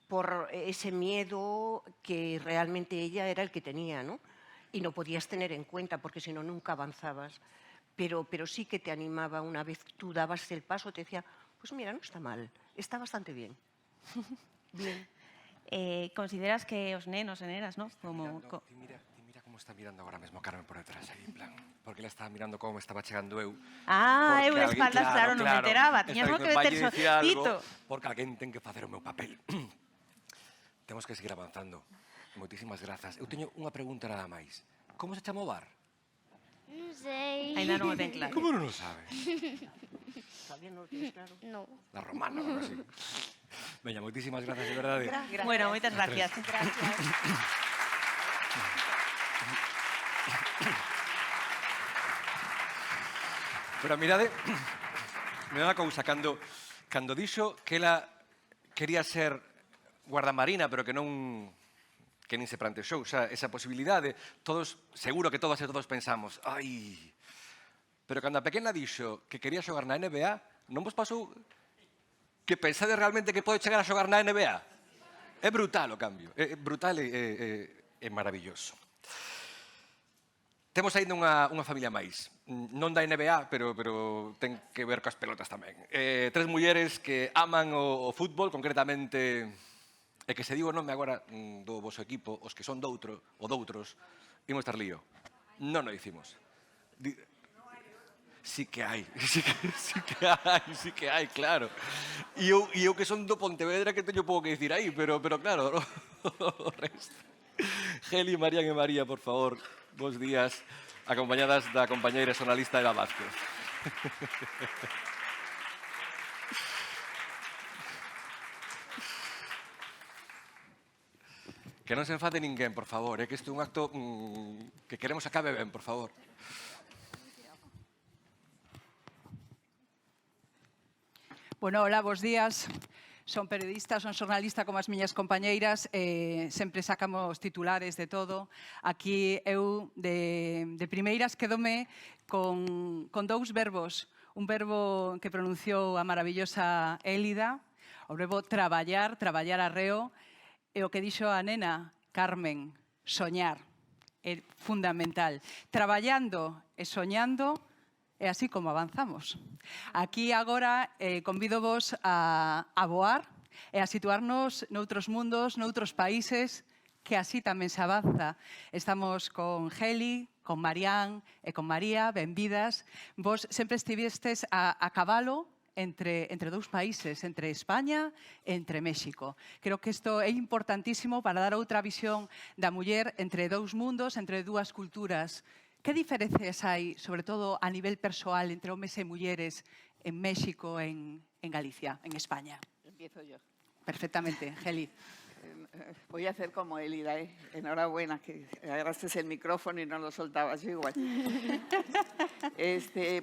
por ese miedo que realmente ella era el que tenía, ¿no? Y no podías tener en cuenta porque si no nunca avanzabas. Pero sí que te animaba una vez tú dabas el paso, te decía, pues mira, no está mal, está bastante bien. Bien. Consideras que os nenos e nenas, ¿no? Mira como está mirando ahora mesmo Carmen por detrás, aí, en plan, porque ela estaba mirando como me estaba chegando eu. Eu de espaldas, claro, non me enteraba. Tiñamos que meter sotito. Porque alguén ten que facer o meu papel. Temos que seguir avanzando. Moitísimas grazas. Eu teño unha pregunta nada máis. Como se chama o bar? Non sei. Ainda non o ten claro. Como non o sabe? ¿Todavía no lo tienes claro? No. La romana, algo así. Veña, moitísimas gracias, de verdade. Bueno, moitas gracias. Pero mirade unha cousa, cando dixo que ela quería ser guardamarina, pero que nin se plantexou, esa posibilidade, todos, seguro que todas e todos pensamos, ai, pero cando a pequena dixo que quería xogar na NBA, non vos pasou que pensade realmente que pode chegar a xogar na NBA? É brutal o cambio, é brutal e maravilloso. Temos aí unha familia máis, non da NBA, pero ten que ver coas pelotas tamén. 3 mulleres que aman o fútbol, concretamente, e que se digo o nome agora do voso equipo, os que son doutros, imos estar lío. Non o dicimos. Sí que hai, sí que hai, claro. E eu que son do Pontevedra que teño pouco que dicir aí, pero claro, o resto. Geli, Marían e María, por favor, bons días, acompañadas da compañeira xornalista Eva Vázquez. Que non se enfade ninguén, por favor, que isto é un acto que queremos acabe ben, por favor. Bueno, hola, bos días. Son periodista, son xornalista como as miñas compañeiras, sempre sacamos titulares de todo. Aquí eu, de primeiras, quedome con 2 verbos. Un verbo que pronunciou a maravillosa Élida, o verbo traballar arreo, e o que dixo a nena, Carmen, soñar. É fundamental. Traballando e soñando, é así como avanzamos. Aquí agora convido vos a voar e a situarnos noutros mundos, noutros países, que así tamén se avanza. Estamos con Geli, con Marián e con María, benvidas. Vos sempre estivestes a cabalo entre 2 países, entre España e entre México. Creo que isto é importantísimo para dar outra visión da muller entre 2 mundos, entre 2 culturas. Que diferencias hai, sobre todo a nivel persoal, entre homes e mulleres en México, en Galicia, en España? Empiezo yo. Perfectamente, Geli. Voy a hacer como Élida, ¿eh? Enhorabuena, que agarraste el micrófono y no lo soltabas, yo igual.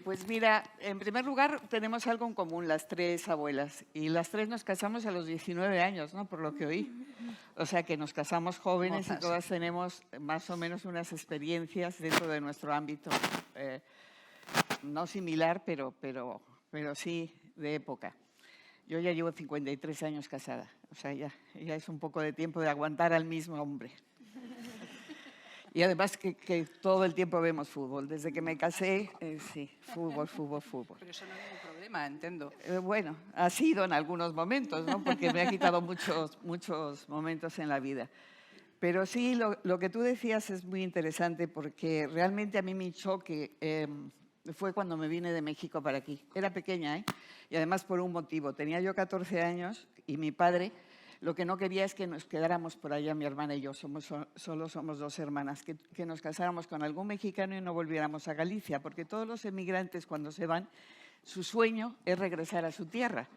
Pues mira, en primer lugar tenemos algo en común, las 3 abuelas. Y las 3 nos casamos a los 19 años, ¿no? Por lo que oí. O sea que nos casamos jóvenes y todas tenemos más o menos unas experiencias dentro de nuestro ámbito. No similar, pero sí de época. Yo ya llevo 53 años casada, o sea, ya es un poco de tiempo de aguantar al mismo hombre. Y además que todo el tiempo vemos fútbol. Desde que me casé, sí, fútbol. Pero eso no es ningún problema, entiendo. Bueno, ha sido en algunos momentos, ¿no? Porque me ha quitado muchos momentos en la vida. Pero sí, lo que tú decías es muy interesante porque realmente a mí mi choque fue cuando me vine de México para aquí. Era pequeña, ¿eh? Y además por un motivo. Tenía yo 14 años y mi padre lo que no quería es que nos quedáramos por allá, mi hermana y yo. Solo somos 2 hermanas. Que nos casáramos con algún mexicano y no volviéramos a Galicia. Porque todos los emigrantes cuando se van, su sueño es regresar a su tierra.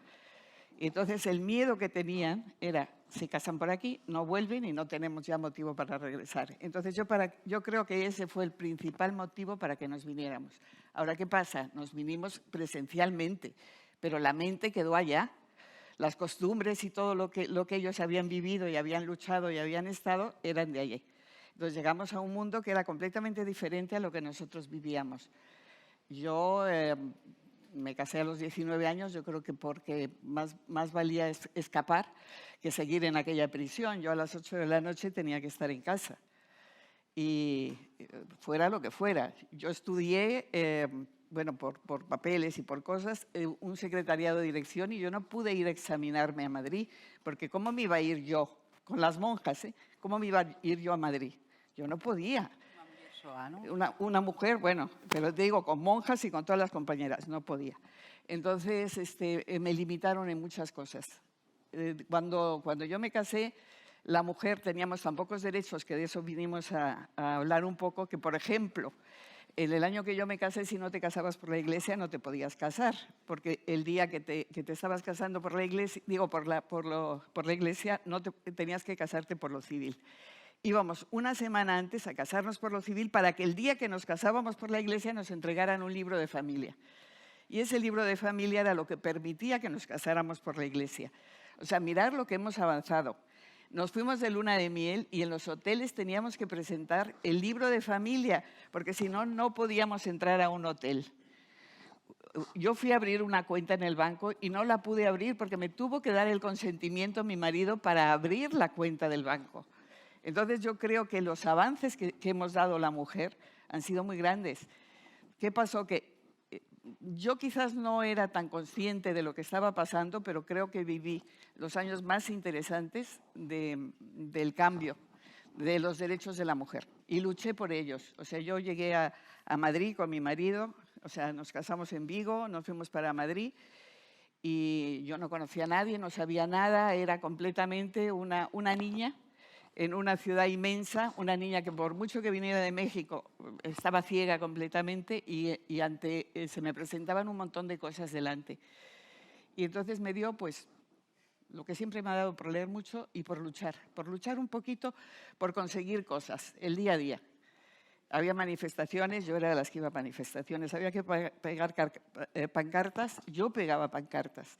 Y entonces el miedo que tenían era, se casan por aquí, no vuelven y no tenemos ya motivo para regresar. Entonces yo creo que ese fue el principal motivo para que nos viniéramos. Ahora, ¿qué pasa? Nos vinimos presencialmente, pero la mente quedó allá. Las costumbres y todo lo que ellos habían vivido y habían luchado y habían estado eran de allí. Entonces llegamos a un mundo que era completamente diferente a lo que nosotros vivíamos. Yo me casé a los 19 años, yo creo que porque más valía escapar que seguir en aquella prisión. Yo a las 8 de la noche tenía que estar en casa. Y fuera lo que fuera. Yo estudié, bueno, por papeles y por cosas, un secretariado de dirección y yo no pude ir a examinarme a Madrid, porque ¿cómo me iba a ir yo? Con las monjas, ¿eh? ¿Cómo me iba a ir yo a Madrid? Yo no podía. Una mujer, bueno, pero te digo, con monjas y con todas las compañeras, no podía. Entonces, me limitaron en muchas cosas. Cuando yo me casé, la mujer teníamos tan pocos derechos, que de eso vinimos a hablar un poco, que por ejemplo, En el año que yo me casé, si no te casabas por la iglesia, no te podías casar, porque el día que te estabas casando por la iglesia, por la iglesia, no tenías que casarte por lo civil. Íbamos una semana antes a casarnos por lo civil para que el día que nos casábamos por la iglesia nos entregaran un libro de familia. Y ese libro de familia era lo que permitía que nos casáramos por la iglesia. O sea, mirar lo que hemos avanzado. Nos fuimos de luna de miel y en los hoteles teníamos que presentar el libro de familia, porque si no, no podíamos entrar a un hotel. Yo fui a abrir una cuenta en el banco y no la pude abrir porque me tuvo que dar el consentimiento mi marido para abrir la cuenta del banco. Entonces yo creo que los avances que hemos dado la mujer han sido muy grandes. ¿Qué pasó? Que yo quizás no era tan consciente de lo que estaba pasando, pero creo que viví los años más interesantes del cambio de los derechos de la mujer y luché por ellos. O sea, yo llegué a Madrid con mi marido, o sea, nos casamos en Vigo, nos fuimos para Madrid y yo no conocía a nadie, no sabía nada, era completamente una niña en una ciudad inmensa, una niña que por mucho que viniera de México estaba ciega completamente y se me presentaban un montón de cosas delante. Y entonces me dio pues lo que siempre me ha dado por leer mucho y por luchar un poquito, por conseguir cosas, el día a día. Había manifestaciones, yo era de las que iba a manifestaciones, había que pegar pancartas, yo pegaba pancartas.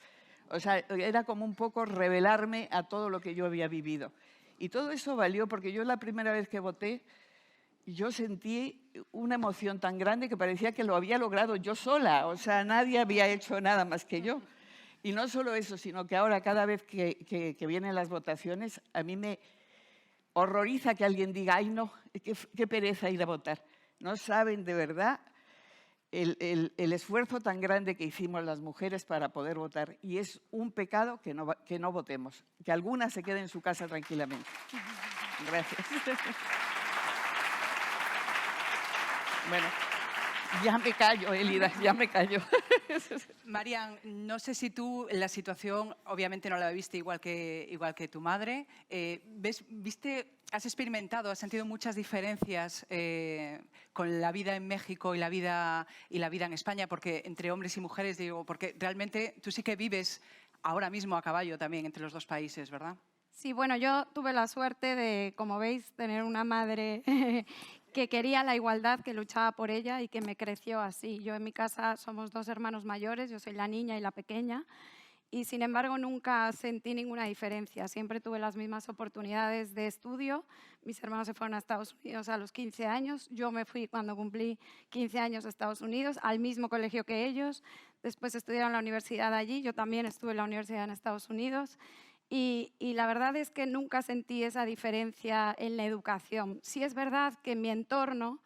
O sea, era como un poco revelarme a todo lo que yo había vivido. Y todo eso valió porque yo la primera vez que voté, yo sentí una emoción tan grande que parecía que lo había logrado yo sola. O sea, nadie había hecho nada más que yo. Y no solo eso, sino que ahora cada vez que vienen las votaciones, a mí me horroriza que alguien diga, ay no, qué pereza ir a votar. No saben de verdad el esfuerzo tan grande que hicimos las mujeres para poder votar. Y es un pecado que no votemos, que alguna se quede en su casa tranquilamente. Gracias. Bueno, ya me callo, Elida, ya me callo. Marian, no sé si tú la situación, obviamente no la viste igual que tu madre. ¿Has experimentado, has sentido muchas diferencias con la vida en México y la vida en España? Porque entre hombres y mujeres, digo, porque realmente tú sí que vives ahora mismo a caballo también entre los dos países, ¿verdad? Sí, bueno, yo tuve la suerte de, como veis, tener una madre que quería la igualdad, que luchaba por ella y que me creció así. Yo en mi casa somos dos hermanos mayores, yo soy la niña y la pequeña, y sin embargo nunca sentí ninguna diferencia. Siempre tuve las mismas oportunidades de estudio. Mis hermanos se fueron a Estados Unidos a los 15 años. Yo me fui cuando cumplí 15 años a Estados Unidos, al mismo colegio que ellos. Después estudiaron en la universidad allí. Yo también estuve en la universidad en Estados Unidos. Y la verdad es que nunca sentí esa diferencia en la educación. Sí es verdad que en mi entorno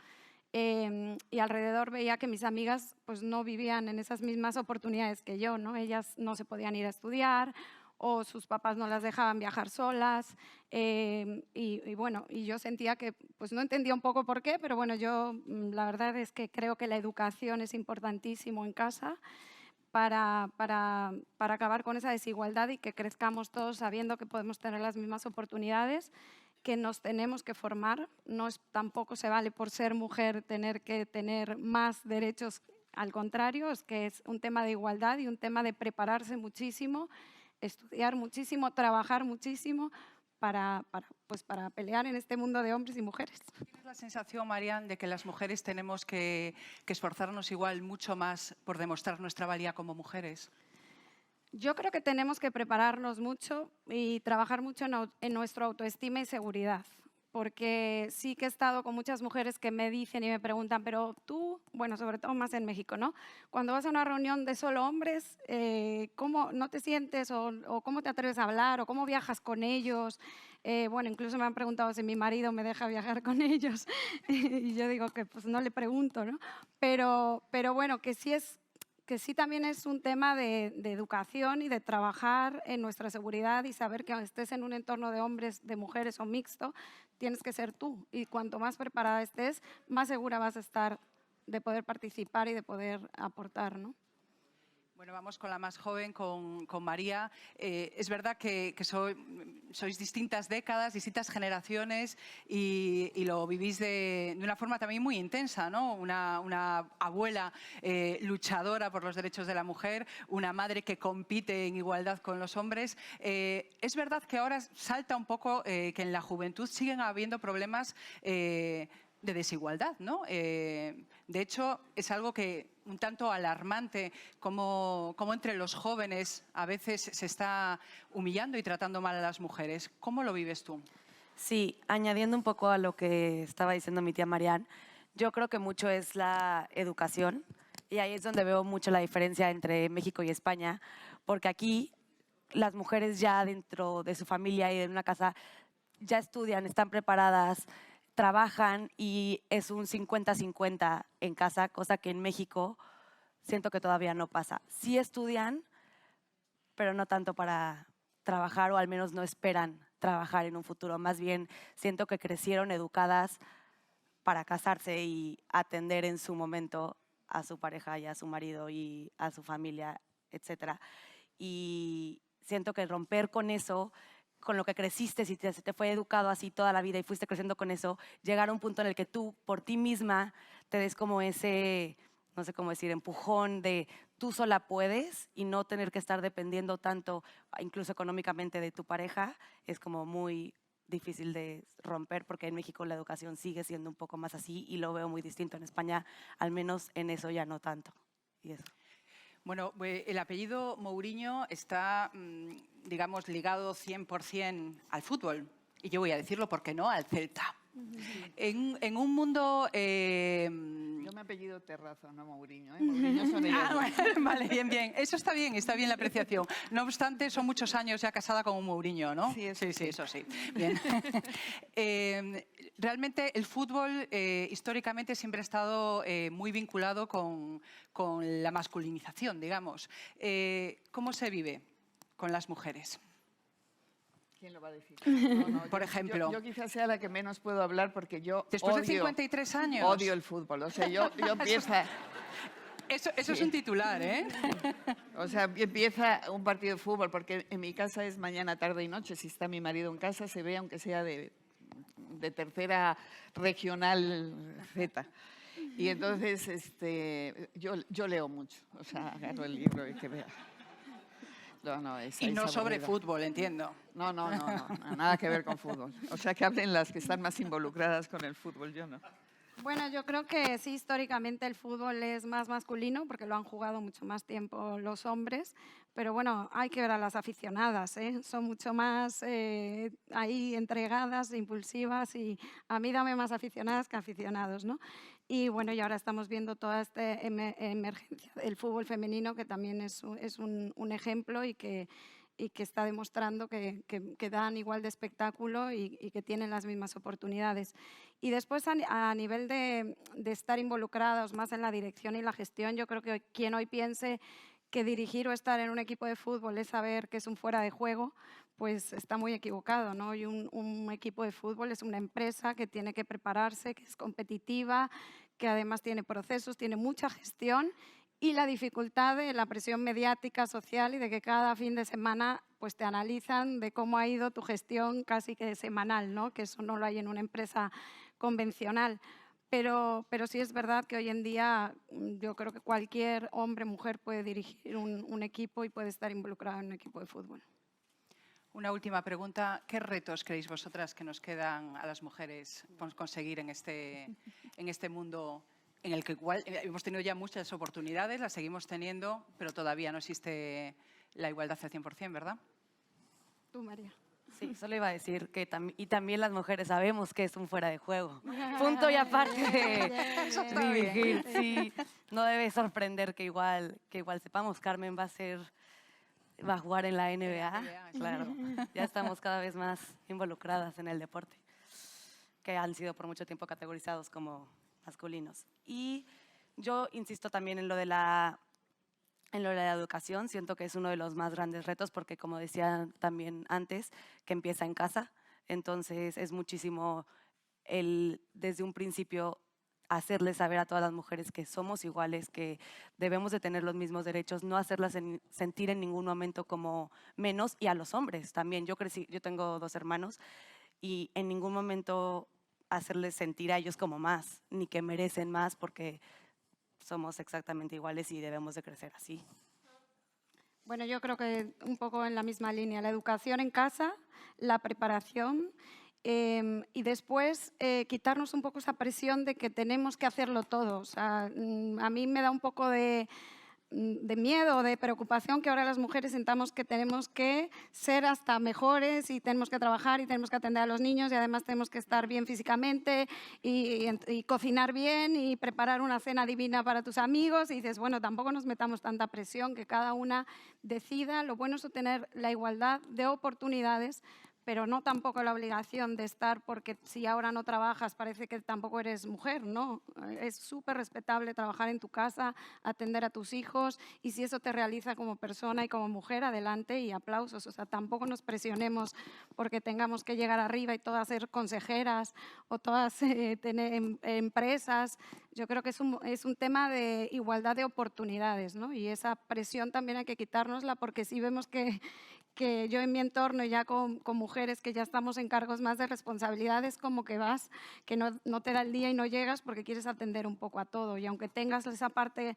y alrededor veía que mis amigas pues, no vivían en esas mismas oportunidades que yo, ¿no? Ellas no se podían ir a estudiar o sus papás no las dejaban viajar solas. Bueno, y yo sentía que, pues no entendía un poco por qué, pero bueno, yo la verdad es que creo que la educación es importantísimo en casa. Para acabar con esa desigualdad y que crezcamos todos sabiendo que podemos tener las mismas oportunidades, que nos tenemos que formar. Tampoco se vale por ser mujer tener que tener más derechos, al contrario, es que es un tema de igualdad y un tema de prepararse muchísimo, estudiar muchísimo, trabajar muchísimo para pelear en este mundo de hombres y mujeres. ¿Tienes la sensación, Marian, de que las mujeres tenemos que esforzarnos igual mucho más por demostrar nuestra valía como mujeres? Yo creo que tenemos que prepararnos mucho y trabajar mucho en nuestra autoestima y seguridad, porque sí que he estado con muchas mujeres que me dicen y me preguntan, pero tú, bueno, sobre todo más en México, ¿no? Cuando vas a una reunión de solo hombres, ¿cómo no te sientes o cómo te atreves a hablar o cómo viajas con ellos? Bueno, incluso me han preguntado si mi marido me deja viajar con ellos y yo digo que pues no le pregunto, ¿no? Pero bueno, que sí también es un tema de educación y de trabajar en nuestra seguridad y saber que aunque estés en un entorno de hombres, de mujeres o mixto, tienes que ser tú. Y cuanto más preparada estés, más segura vas a estar de poder participar y de poder aportar, ¿no? Bueno, vamos con la más joven, con María. Es verdad que sois distintas décadas, distintas generaciones y lo vivís de una forma también muy intensa, ¿no? Una abuela luchadora por los derechos de la mujer, una madre que compite en igualdad con los hombres. Es verdad que ahora salta un poco que en la juventud siguen habiendo problemas de desigualdad, ¿no? De hecho, es algo que un tanto alarmante, como entre los jóvenes a veces se está humillando y tratando mal a las mujeres. ¿Cómo lo vives tú? Sí, añadiendo un poco a lo que estaba diciendo mi tía Marianne, yo creo que mucho es la educación y ahí es donde veo mucho la diferencia entre México y España, porque aquí las mujeres ya dentro de su familia y de una casa ya estudian, están preparadas, trabajan y es un 50-50 en casa, cosa que en México siento que todavía no pasa. Sí estudian, pero no tanto para trabajar o al menos no esperan trabajar en un futuro. Más bien siento que crecieron educadas para casarse y atender en su momento a su pareja y a su marido y a su familia, etc. Y siento que romper con eso, con lo que creciste, si te fue educado así toda la vida y fuiste creciendo con eso, llegar a un punto en el que tú, por ti misma, te des como ese, no sé cómo decir, empujón de tú sola puedes y no tener que estar dependiendo tanto, incluso económicamente, de tu pareja, es como muy difícil de romper, porque en México la educación sigue siendo un poco más así y lo veo muy distinto. En España, al menos en eso ya no tanto. Y eso. Bueno, el apellido Mourinho está, digamos, ligado 100% al fútbol. Y yo voy a decirlo, ¿por qué no?, al Celta. En un mundo... Yo me apellido Terrazo, no Mourinho. Mourinho son ellos. Vale, bien. Eso está bien la apreciación. No obstante, son muchos años ya casada con un Mourinho, ¿no? Sí, eso sí. Bien. Realmente el fútbol históricamente siempre ha estado muy vinculado con la masculinización, digamos. ¿Cómo se vive con las mujeres? ¿Quién lo va a decir? Por ejemplo. Yo quizás sea la que menos puedo hablar porque yo Después de 53 años. Odio el fútbol. O sea, yo empiezo... Eso es un titular, ¿eh? O sea, empieza un partido de fútbol, porque en mi casa es mañana, tarde y noche. Si está mi marido en casa, se ve, aunque sea de tercera regional Z. Y entonces yo leo mucho. O sea, agarro el libro y que vea. Y no sobre fútbol, entiendo. No, nada que ver con fútbol. O sea, que hablen las que están más involucradas con el fútbol, yo no. Bueno, yo creo que sí, históricamente el fútbol es más masculino porque lo han jugado mucho más tiempo los hombres, pero bueno, hay que ver a las aficionadas, ¿eh? Son mucho más ahí entregadas, impulsivas y a mí dame más aficionadas que aficionados, ¿no? Y bueno, y ahora estamos viendo toda esta emergencia del fútbol femenino que también es un ejemplo y que está demostrando que dan igual de espectáculo y que tienen las mismas oportunidades. Y después, a nivel de estar involucrados más en la dirección y la gestión, yo creo que quien hoy piense que dirigir o estar en un equipo de fútbol es saber que es un fuera de juego, pues está muy equivocado, ¿no? Y un equipo de fútbol es una empresa que tiene que prepararse, que es competitiva, que además tiene procesos, tiene mucha gestión y la dificultad de la presión mediática, social y de que cada fin de semana pues, te analizan de cómo ha ido tu gestión casi que semanal, ¿no? Que eso no lo hay en una empresa convencional. Pero sí es verdad que hoy en día yo creo que cualquier hombre o mujer puede dirigir un equipo y puede estar involucrado en un equipo de fútbol. Una última pregunta. ¿Qué retos creéis vosotras que nos quedan a las mujeres por conseguir en este mundo en el que igual hemos tenido ya muchas oportunidades, las seguimos teniendo, pero todavía no existe la igualdad al 100%, ¿verdad? Tú, María. Sí, solo iba a decir que y también las mujeres sabemos que es un fuera de juego. Punto y aparte de dirigir. Sí, no debe sorprender que igual sepamos. Carmen va a jugar en la NBA, claro. Ya estamos cada vez más involucradas en el deporte, que han sido por mucho tiempo categorizados como masculinos. Y yo insisto también en lo de la educación. Siento que es uno de los más grandes retos porque, como decía también antes, que empieza en casa. Entonces es muchísimo desde un principio hacerles saber a todas las mujeres que somos iguales, que debemos de tener los mismos derechos, no hacerlas sentir en ningún momento como menos, y a los hombres también. Yo tengo 2 hermanos y en ningún momento hacerles sentir a ellos como más, ni que merecen más, porque somos exactamente iguales y debemos de crecer así. Bueno, yo creo que un poco en la misma línea, la educación en casa, la preparación y después quitarnos un poco esa presión de que tenemos que hacerlo todo. O sea, a mí me da un poco de miedo, de preocupación que ahora las mujeres sintamos que tenemos que ser hasta mejores y tenemos que trabajar y tenemos que atender a los niños y además tenemos que estar bien físicamente y cocinar bien y preparar una cena divina para tus amigos y dices, bueno, tampoco nos metamos tanta presión, que cada una decida. Lo bueno es tener la igualdad de oportunidades, pero no tampoco la obligación de estar, porque si ahora no trabajas parece que tampoco eres mujer, ¿no? Es súper respetable trabajar en tu casa, atender a tus hijos, y si eso te realiza como persona y como mujer, adelante y aplausos. O sea, tampoco nos presionemos porque tengamos que llegar arriba y todas ser consejeras o todas tener empresas. Yo creo que es un tema de igualdad de oportunidades, ¿no? Y esa presión también hay que quitárnosla, porque si vemos que yo en mi entorno ya con mujeres que ya estamos en cargos más de responsabilidades, como que vas, que no te da el día y no llegas porque quieres atender un poco a todo. Y aunque tengas esa parte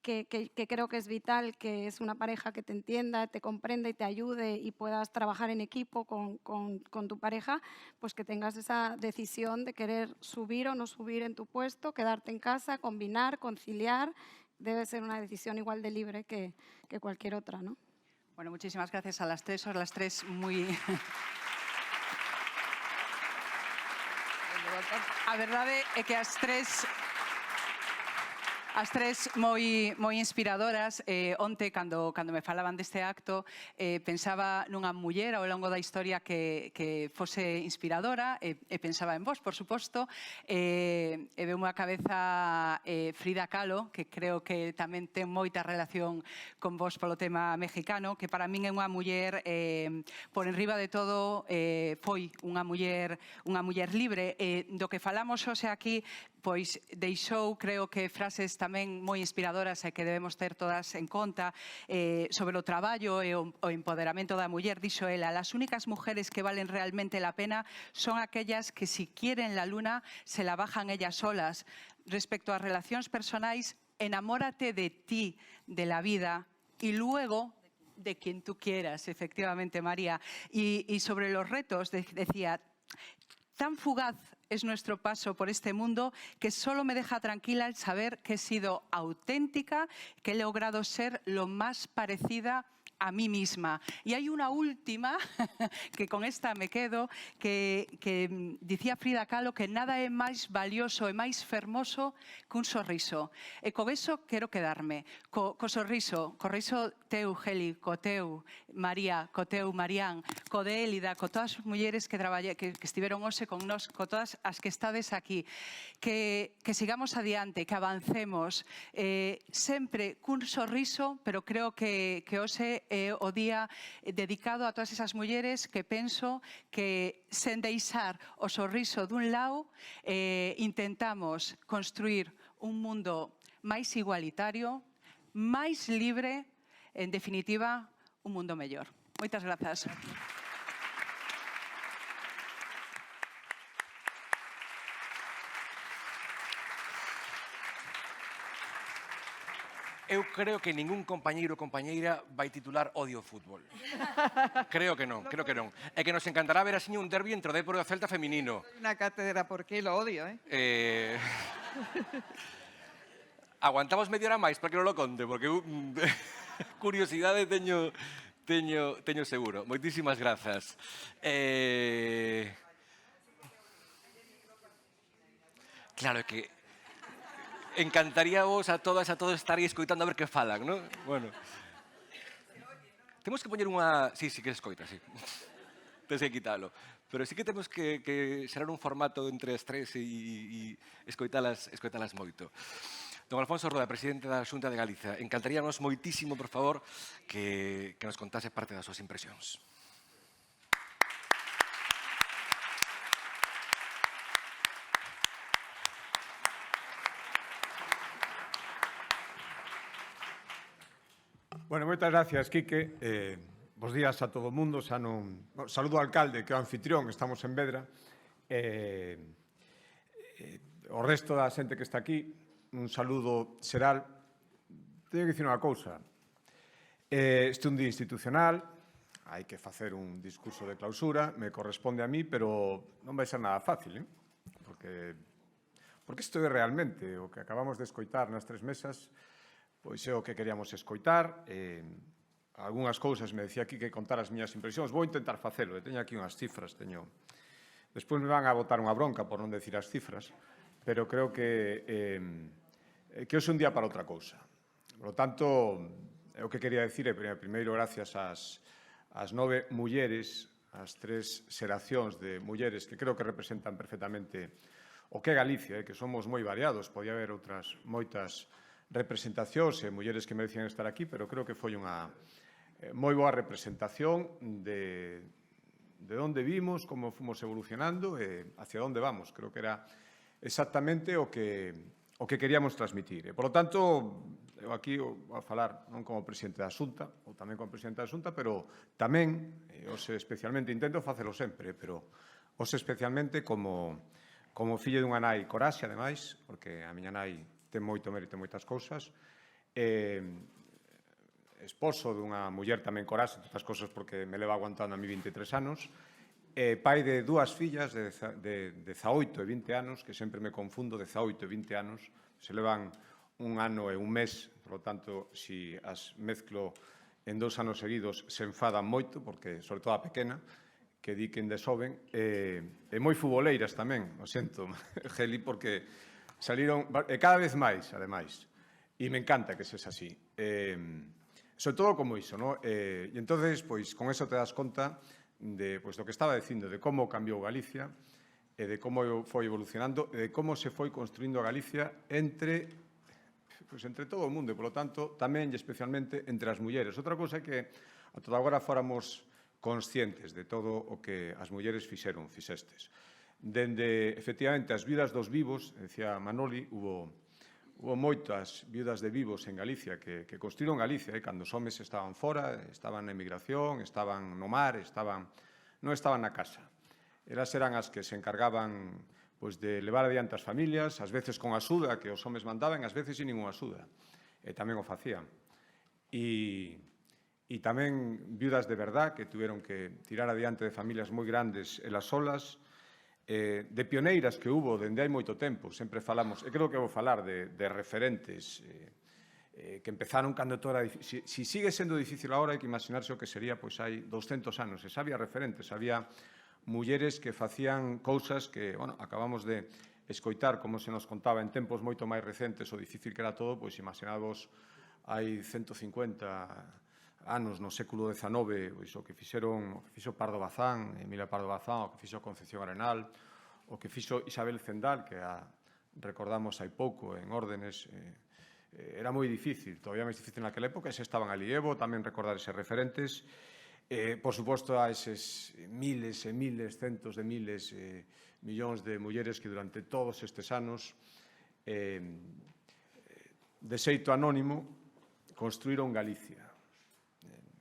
que creo que es vital, que es una pareja que te entienda, te comprenda y te ayude y puedas trabajar en equipo con tu pareja, pues que tengas esa decisión de querer subir o no subir en tu puesto, quedarte en casa, combinar, conciliar. Debe ser una decisión igual de libre que cualquier otra, ¿no? Bueno, muchísimas gracias a las tres. Son las tres muy... A verdade é que as tres moi inspiradoras. Onte, cando me falaban deste acto, pensaba nunha muller ao longo da historia que fose inspiradora, e pensaba en vos, por suposto, e veu unha cabeza Frida Kahlo, que creo que tamén ten moita relación con vos polo tema mexicano, que para min é unha muller, por enriba de todo, foi unha muller libre. Do que falamos hoxe aquí, pois deixou, creo que, frases tamén moi inspiradoras e que debemos ter todas en conta sobre o traballo e o empoderamento da muller. Dixo ela: las únicas mujeres que valen realmente la pena son aquellas que, si quieren la luna, se la bajan ellas solas. Respecto a relacións personais, enamórate de ti, de la vida, y luego de quien tú quieras, efectivamente, María. Y sobre los retos, decía, tan fugaz es nuestro paso por este mundo que solo me deja tranquila el saber que he sido auténtica, que he logrado ser lo más parecida a mí misma. Y hay una última, que con esta me quedo, que dicía Frida Kahlo que nada é máis valioso e máis fermoso que un sorriso. E con eso quero quedarme. Co sorriso teu, Geli, co teu, María, co teu, Marián, co de Élida, co todas as mulleres que estiveron hoxe con nós, co todas as que estades aquí. Que sigamos adiante, que avancemos, sempre cun sorriso, pero creo que hoxe é o día dedicado a todas esas mulleres que penso que, sen deixar o sorriso dun lado, intentamos construir un mundo máis igualitario, máis libre, en definitiva, un mundo mellor. Moitas grazas. Eu creo que ningún compañeiro ou compañeira vai titular Odio o fútbol. Creo que non. É que nos encantará ver así un derbi entre o Dépor e o Celta feminino. Una cátedra por qué lo odio, Aguantamos media hora máis para que non lo conte, porque curiosidade teño seguro. Moitísimas grazas. Claro, é que encantaríamos a todos estar aí escoitando a ver que falan, non? Bueno. Temos que poñer unha... Sí, que escoita, sí. Tens que quitalo. Pero sí que temos que xerar un formato entre as tres e escoitalas moito. Don Alfonso Roda, presidente da Xunta de Galicia, encantaríanos moitísimo, por favor, que nos contase parte das súas impresións. Bueno, moitas gracias, Quique. Bos días a todo o mundo. Saludo ao alcalde, que é o anfitrión, estamos en Vedra. O resto da xente que está aquí, un saludo xeral. Teño que dicir unha cousa. Este é un día institucional, hai que facer un discurso de clausura, me corresponde a mí, pero non vai ser nada fácil, porque isto é realmente o que acabamos de escoitar nas tres mesas, pois é o que queríamos escoitar. Algúnas cousas me decía aquí que contar as miñas impresións. Vou intentar facelo, teño aquí unhas cifras. Despois me van a botar unha bronca por non decir as cifras, pero creo que hoxe é un día para outra cousa. Por lo tanto, o que quería decir é, primeiro, gracias ás 9 mulleres, as 3 xeracións de mulleres que creo que representan perfectamente o que é Galicia, que somos moi variados. Podía haber outras moitas representacións e mulleres que merecían estar aquí, pero creo que foi unha moi boa representación de onde vimos, como fomos evolucionando e hacia onde vamos. Creo que era exactamente o que queríamos transmitir. Por lo tanto, eu aquí vou a falar non como presidente da Xunta, ou tamén como presidente da Xunta, pero tamén, hoxe especialmente, intento facelo sempre, pero hoxe especialmente como fillo dunha nai coraxe, ademais, porque a miña nai ten moito mérito en moitas cousas, esposo dunha muller tamén coraxe, todas as cousas porque me leva aguantando a mí 23 anos, pai de dúas fillas de 18 e 20 anos, que sempre me confundo, 18 e 20 anos, se levan un ano e un mes, por lo tanto, si as mezclo en 2 anos seguidos, se enfadan moito, porque, sobre todo a pequena, que di que desoben, e moi futboleiras tamén, o siento, Geli, porque saliron cada vez máis, ademais, e me encanta que sexa así. Sobre todo como iso, non? E entonces, pois, con eso te das conta do que estaba dicindo, de como cambiou Galicia, e de como foi evolucionando, e de como se foi construindo a Galicia entre todo o mundo, e, polo tanto, tamén e especialmente entre as mulleres. Outra cousa é que a toda agora fóramos conscientes de todo o que as mulleres fixestes. Dende, efectivamente, as viudas dos vivos, decía Manoli, hubo moitas viudas de vivos en Galicia que construíron Galicia, cando os homes estaban fora, estaban na emigración, estaban no mar, non estaban na casa. Elas eran as que se encargaban de levar adiante as familias, ás veces con axuda que os homes mandaban, ás veces sin ninguna axuda. E tamén o facían. E tamén viudas de verdad que tuveron que tirar adiante de familias moi grandes elas solas, de pioneiras que hubo dende hai moito tempo. Sempre falamos, e creo que vou falar de referentes que empezaron cando todo era difícil. Si sigue sendo difícil agora, hai que imaginarse o que sería hai 200 anos. E había referentes, había mulleres que facían cousas que, acabamos de escoitar como se nos contaba en tempos moito máis recentes o difícil que era todo, pois imaginadvos hai 150 anos no século XIX, o que fixo Pardo Bazán, Emilia Pardo Bazán, o que fixo Concepción Arenal, o que fixo Isabel Zendal, que a recordamos hai pouco en órdenes, era moi difícil, todavía máis difícil naquela época, e se estaban ali. Evo tamén recordar eses referentes, por suposto a eses miles e miles, centos de miles, millóns de mulleres que durante todos estes anos, de xeito anónimo, construíron Galicia.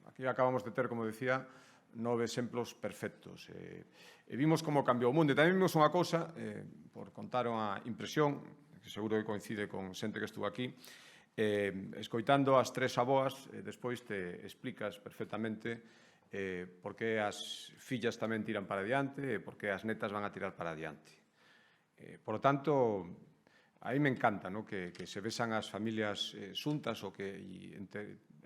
Aquí acabamos de ter, como decía, 9 exemplos perfectos. E vimos como cambiou o mundo. E tamén vimos unha cousa, por contar unha impresión, que seguro que coincide con xente que estuvo aquí, escoitando as 3 aboas, despois te explicas perfectamente por que as fillas tamén tiran para adiante e por que as netas van a tirar para adiante. Por lo tanto, aí me encanta que se vexan as familias xuntas o que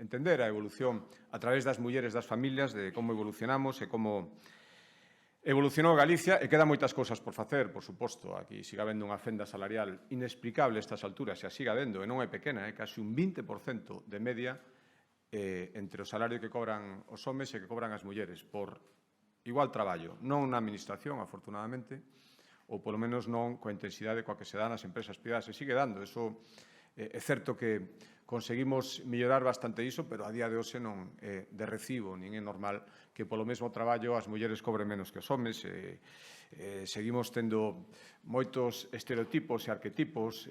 entender a evolución a través das mulleres das familias, de como evolucionamos e como evolucionou Galicia, e quedan moitas cousas por facer, por suposto. Aquí siga habendo unha fenda salarial inexplicable a estas alturas, e a siga habendo, e non é pequena, casi un 20% de media entre o salario que cobran os homes e que cobran as mulleres por igual traballo, non na administración, afortunadamente, ou polo menos non coa intensidade coa que se dá nas empresas privadas. Se sigue dando, eso é certo que conseguimos mellorar bastante iso, pero a día de hoxe non é de recibo, nin é normal que polo mesmo traballo as mulleres cobren menos que os homes. Seguimos tendo moitos estereotipos e arquetipos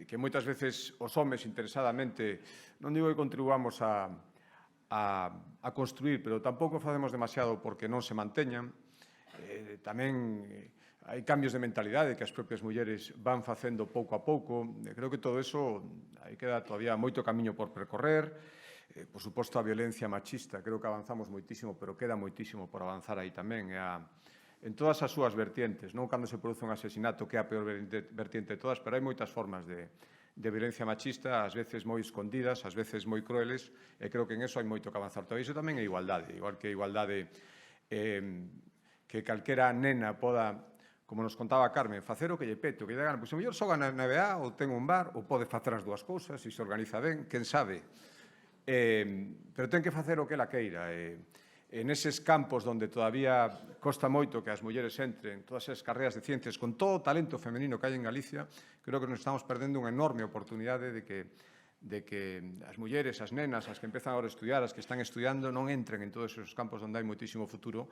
que moitas veces os homes interesadamente, non digo que contribuamos a construir, pero tampouco facemos demasiado porque non se manteñan. Tamén hai cambios de mentalidade que as propias mulleres van facendo pouco a pouco. Creo que todo eso aí queda todavía moito camiño por percorrer. Por suposto, a violencia machista, creo que avanzamos moitísimo, pero queda moitísimo por avanzar aí tamén. En todas as súas vertientes, non cando se produce un asesinato, que é a peor vertiente de todas, pero hai moitas formas de violencia machista, ás veces moi escondidas, ás veces moi crueles, e creo que en eso hai moito que avanzar. Todo iso tamén é igualdade, igual que igualdade que calquera nena poda, como nos contaba Carmen, facer o que lle peto, que lle gana. Pois o mellor xoga na NBA ou ten un bar, ou pode facer as dúas cousas, e se organiza ben, quen sabe. Pero ten que facer o que ela queira. En eses campos onde todavía costa moito que as mulleres entren, todas esas carreras de ciencias, con todo o talento femenino que hai en Galicia, creo que nos estamos perdendo unha enorme oportunidade de que as mulleres, as nenas, as que empezan agora a estudiar, as que están estudiando, non entren en todos esos campos onde hai moitísimo futuro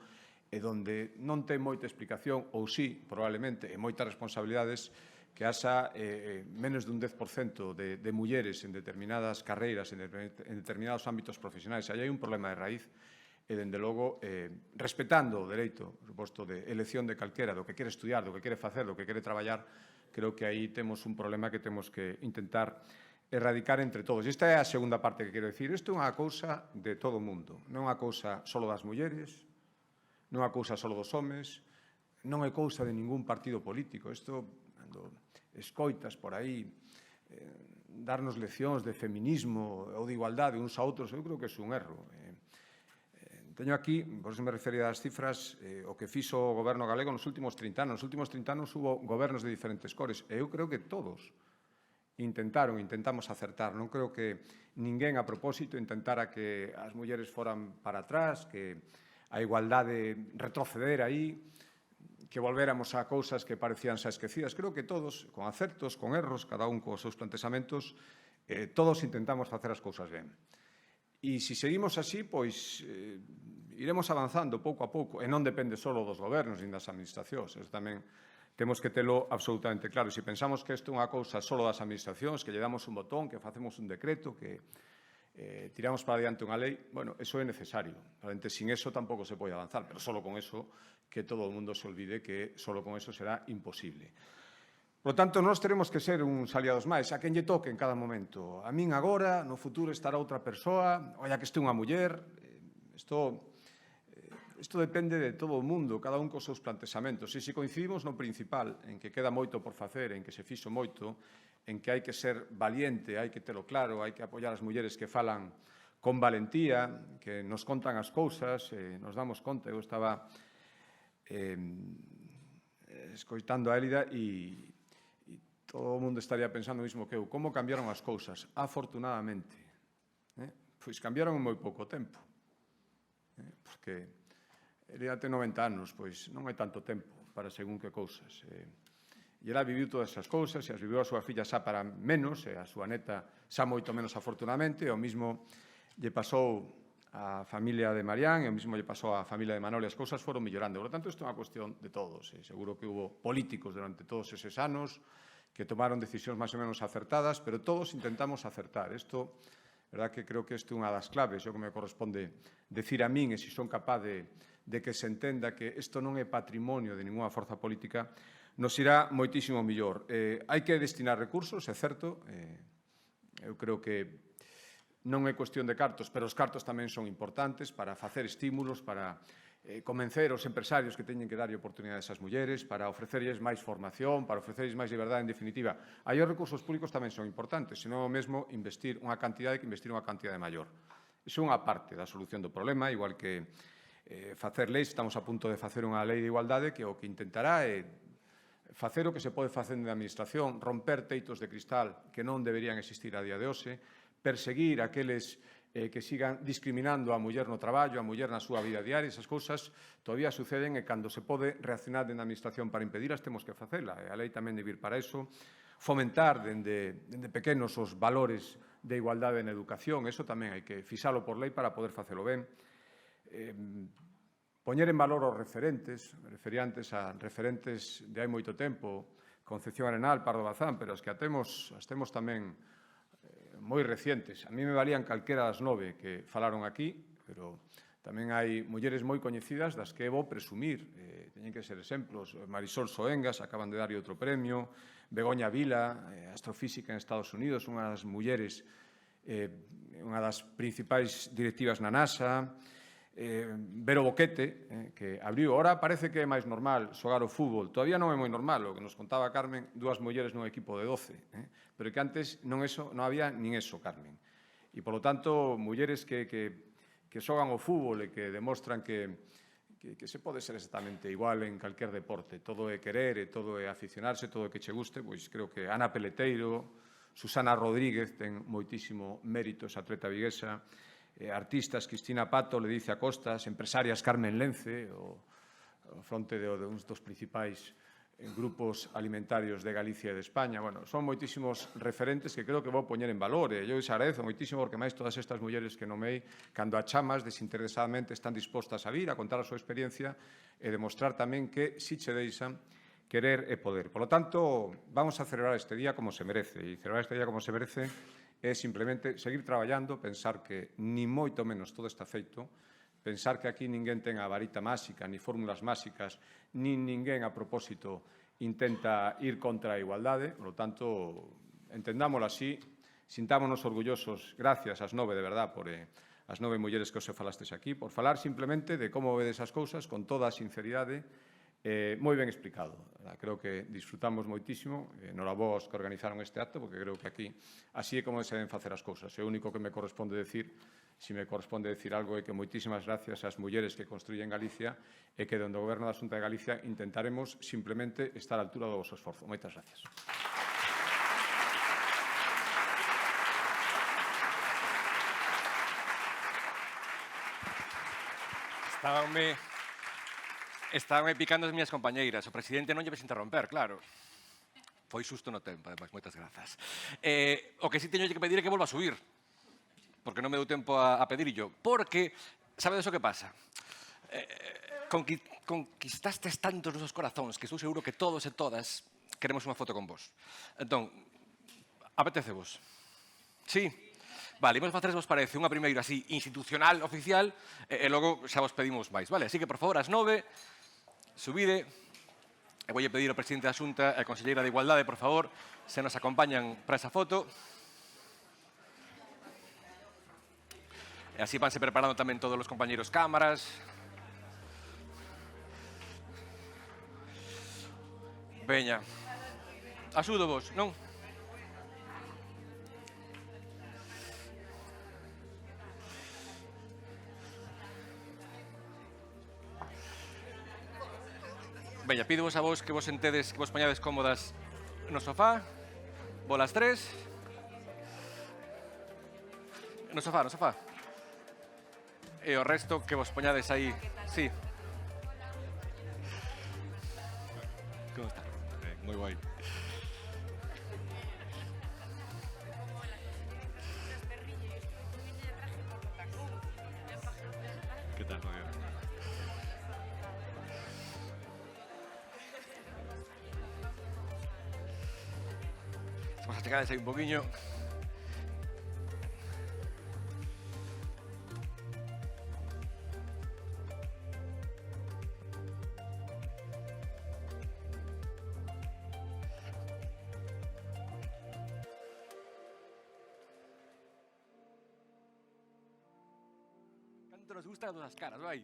e onde non ten moita explicación, ou sí, probablemente, e moitas responsabilidades, que haxa menos dun 10% de mulleres en determinadas carreiras, en determinados ámbitos profesionais. Aí hai un problema de raíz e, dende logo, respetando o dereito, por suposto, de elección de calquera, do que quere estudiar, do que quere facer, do que quere traballar, creo que aí temos un problema que temos que intentar erradicar entre todos. Esta é a segunda parte que quero dicir. Isto é unha cousa de todo o mundo. Non é unha cousa só das mulleres, non é unha cousa só dos homes, non é cousa de ningún partido político. Isto, cando escoitas por aí, darnos leccións de feminismo ou de igualdade uns a outros, eu creo que é un erro. Teño aquí, por eso me refería ás cifras, o que fixo o goberno galego nos últimos 30 anos. Nos últimos 30 anos hubo gobernos de diferentes cores, e eu creo que todos intentamos acertar. Non creo que ninguén a propósito intentara que as mulleres foran para atrás, que a igualdade retroceder aí, que volvéramos a cousas que parecían xa esquecidas. Creo que todos, con acertos, con erros, cada un cos seus plantexamentos, todos intentamos facer as cousas ben. E se seguimos así, pois iremos avanzando pouco a pouco, e non depende só dos gobernos nin das administracións. Eso tamén temos que telo absolutamente claro. Se pensamos que isto é unha cousa só das administracións, que lle damos un botón, que facemos un decreto, que tiramos para adiante unha lei, bueno, eso é necesario. Realmente, sin eso tampouco se pode avanzar, pero só con eso que todo o mundo se olvide que só con eso será imposible. Por lo tanto, nós teremos que ser uns aliados máis, a quen lle toque en cada momento. A min agora, no futuro estará outra persoa, olla que este unha muller. Isto depende de todo o mundo, cada un cos seus plantexamentos. E se coincidimos no principal, en que queda moito por facer, en que se fixo moito, en que hai que ser valiente, hai que telo claro, hai que apoiar as mulleres que falan con valentía, que nos contan as cousas, nos damos conta. Eu estaba escoitando a Élida e todo o mundo estaría pensando o mismo que eu. Como cambiaron as cousas? Afortunadamente. Pois cambiaron en moi pouco tempo. Porque Élida ten 90 anos, pois non hai tanto tempo para según que cousas. E ela viviu todas esas cousas, e as viviu a súa filla xa para menos, e a súa neta xa moito menos afortunadamente, e o mismo lle pasou a familia de Marián, e o mismo lle pasou a familia de Manoli, as cousas foron mellorando. Por lo tanto, isto é unha cuestión de todos. Seguro que hubo políticos durante todos eses anos que tomaron decisións máis ou menos acertadas, pero todos intentamos acertar. Isto, verdad que creo que isto é unha das claves, o que me corresponde decir a min, e se son capaz de que se entenda que isto non é patrimonio de ninguna forza política, nos irá moitísimo millor. Hai que destinar recursos, é certo. Eu creo que non é cuestión de cartos, pero os cartos tamén son importantes para facer estímulos, para convencer os empresarios que teñen que darlle oportunidades ás mulleres, para ofrecerlles máis formación, para ofrecerlles máis liberdade, en definitiva. Aí os recursos públicos tamén son importantes, senón o mesmo investir unha cantidade que investir unha cantidade maior. Iso é unha parte da solución do problema, igual que facer leis. Estamos a punto de facer unha lei de igualdade que o que intentará é facer o que se pode facer na administración, romper teitos de cristal que non deberían existir a día de hoxe, perseguir aqueles que sigan discriminando a muller no traballo, a muller na súa vida diaria. Esas cousas todavía suceden, e cando se pode reaccionar na administración para impediras, temos que facela. A lei tamén debe ir para iso. Fomentar dende pequenos os valores de igualdade na educación, eso tamén hai que fixalo por lei para poder facelo ben. Poñer en valor os referentes, refería antes a referentes de hai moito tempo, Concepción Arenal, Pardo Bazán, pero as que as temos tamén moi recientes. A mí me valían calquera das 9 que falaron aquí, pero tamén hai mulleres moi coñecidas das que vou presumir. Teñen que ser exemplos. Marisol Soengas, acaban de darlle outro premio. Begoña Vila, astrofísica en Estados Unidos, unha das mulleres, unha das principais directivas na NASA. Vero Boquete, que abriu. Ora parece que é máis normal xogar o fútbol. Todavía non é moi normal, o que nos contaba Carmen, 2 mulleres nun equipo de 12. Pero que antes non había nin eso, Carmen. E, polo tanto, mulleres que xogan o fútbol e que demostran que se pode ser exactamente igual en calquer deporte. Todo é querer e todo é aficionarse, todo é que che guste. Pois creo que Ana Peleteiro, Susana Rodríguez ten moitísimo mérito, esa atleta viguesa, artistas, Cristina Pato, Ledicia Costas, empresarias, Carmen Lence, o fronte de uns dos principais grupos alimentarios de Galicia e de España. Bueno, son moitísimos referentes que creo que vou poñer en valor. E eu agradezo moitísimo porque máis todas estas mulleres que nomei, cando a chamas, desinteresadamente están dispostas a vir, a contar a súa experiencia e demostrar tamén que si che deixan querer e poder. Por lo tanto, vamos a celebrar este día como se merece. E celebrar este día como se merece é simplemente seguir traballando, pensar que ni moito menos todo está feito, pensar que aquí ninguén ten a varita máxica, ni fórmulas máxicas, nin ninguén a propósito intenta ir contra a igualdade. Por lo tanto, entendámoslo así, sintámonos orgullosos, gracias ás 9, de verdad, por as 9 mulleres que os falastes aquí, por falar simplemente de como vedes as cousas con toda a sinceridade, moi ben explicado. Creo que disfrutamos moitísimo, non a vos que organizaron este acto, porque creo que aquí así é como se deben facer as cousas. O único que me corresponde decir, se me corresponde decir algo, é que moitísimas gracias ás mulleres que construyen Galicia e que dende o Goberno da Xunta de Galicia intentaremos simplemente estar á altura do vosso esforzo. Moitas gracias. Estabanme picando as miñas compañeiras. O presidente non lle ves interromper, claro. Foi xusto no tempo, ademais, moitas grazas. O que sí teño que pedir é que volva a subir, porque non me dou tempo a pedirlo. Porque, sabedes o que pasa? Conquistastes tantos nosos corazóns que estou seguro que todos e todas queremos unha foto con vos. Entón, apetecevos? Sí? Vale, imos facer, se vos parece, unha primeira así institucional, oficial, e logo xa vos pedimos máis, vale? Así que, por favor, ás 9, subide, e voulle pedir ao presidente da Xunta e a conselleira de Igualdade, por favor, se nos acompañan para esa foto. E así vanse preparando tamén todos os compañeros cámaras. Veña. Axudo vos, non? Veña, pídovos a vos que vos sentedes, que vos poñades cómodas no sofá. Bolas 3. No sofá, no sofá. E o resto que vos poñades aí. Sí. Como está? Moi guai. Que tal, Javier? Vamos a chegar aí un poquinho. Canto nos gustan as caras, vai.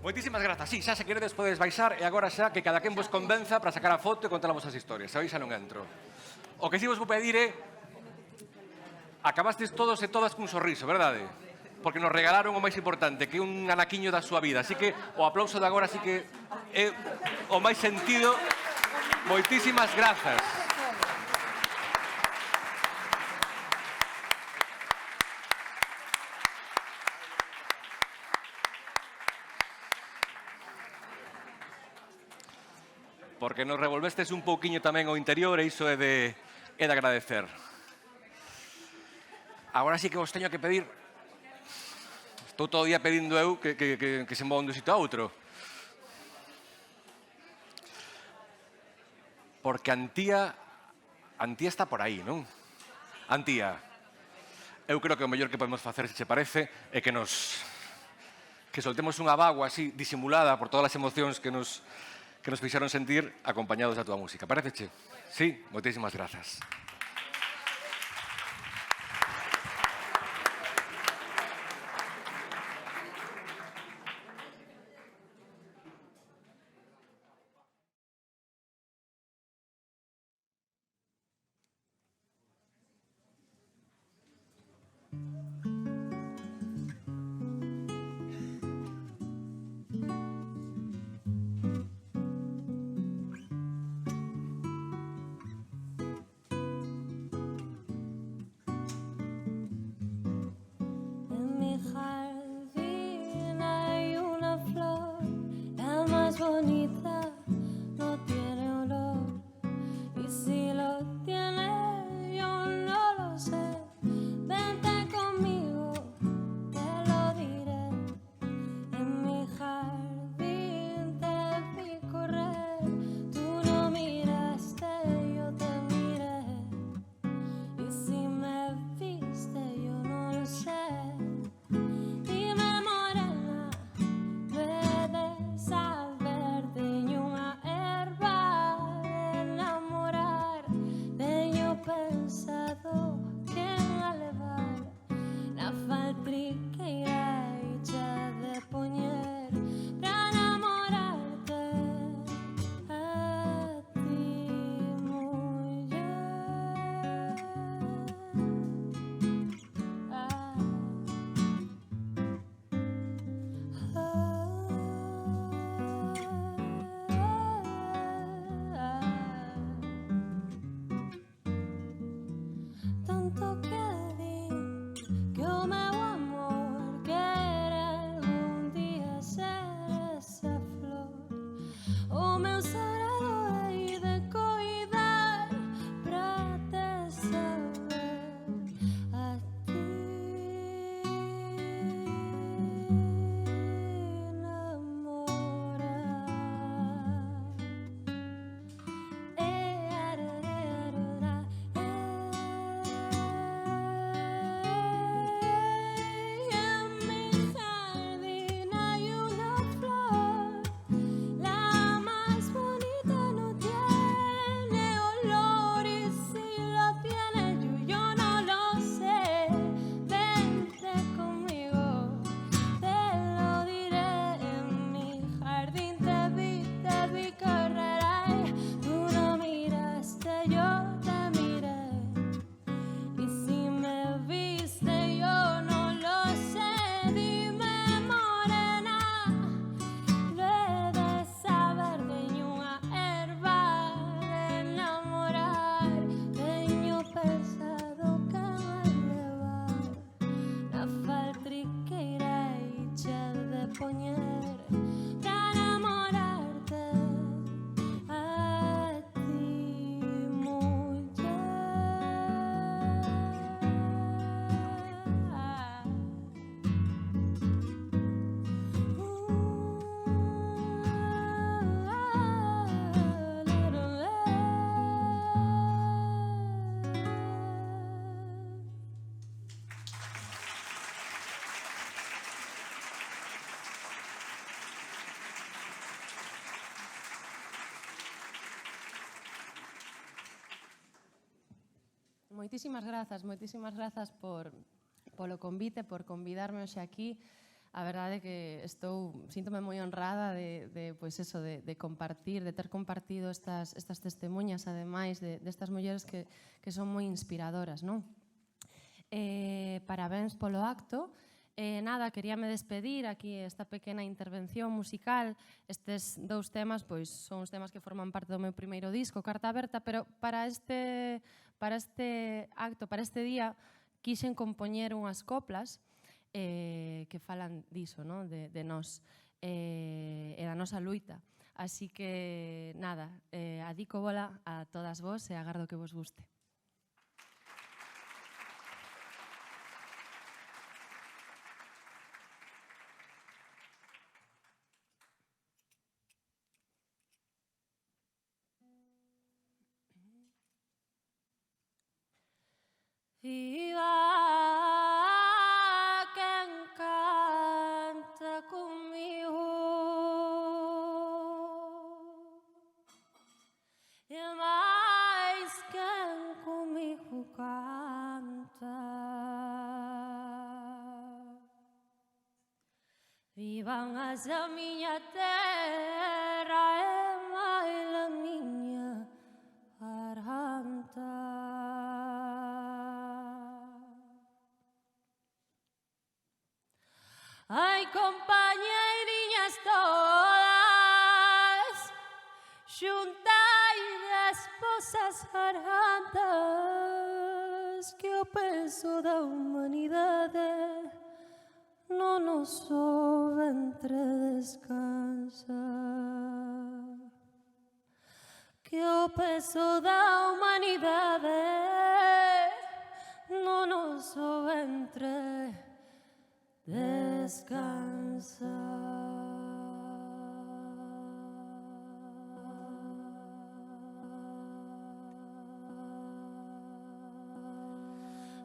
Moitísimas grazas. Sí, xa se queredes podedes baixar e agora xa que cada quen vos convenza para sacar a foto e contar as vosas historias. Se xa non entro. O que si vos vou pedir é... Acabastes todos e todas cun sorriso, verdade? Porque nos regalaron o máis importante, que é un anaquiño da súa vida. Así que o aplauso de agora sí que é o máis sentido. Moitísimas grazas. Porque nos revolvestes un pouquiño tamén o interior e iso é de agradecer. Agora sí que vos teño que pedir... Estou todo o día pedindo eu que se movan dun sitio a outro. Porque Antía está por aí, non? Antía, eu creo que o mellor que podemos facer, se che parece, é que soltemos unha bágoa así disimulada por todas as emocións que nos fixeron sentir acompañados da túa música. Paréceche? Sí? Moitísimas grazas. Moitísimas grazas polo convite, por convidarme hoxe aquí a verdade é que síntome moi honrada de compartir, de ter compartido estas testemunhas, ademais destas mulleres que son moi inspiradoras, non? Parabéns polo acto. Nada, queríame despedir aquí esta pequena intervención musical. Estes dous temas son os temas que forman parte do meu primeiro disco, Carta Aberta, pero para este acto, para este día, quixen compoñer unhas coplas que falan diso, de nós e da nosa luita. Así que, nada, adico bola a todas vos e agardo que vos guste. Viva quen canta comigo e máis quen comigo canta. Vivan as da miña terra e máis a miña garganta. Ai, compañeiriñas todas, xuntai as vosas gargantas, que o peso da humanidade no noso ventre descansa. Que o peso da humanidade no noso ventre descansa.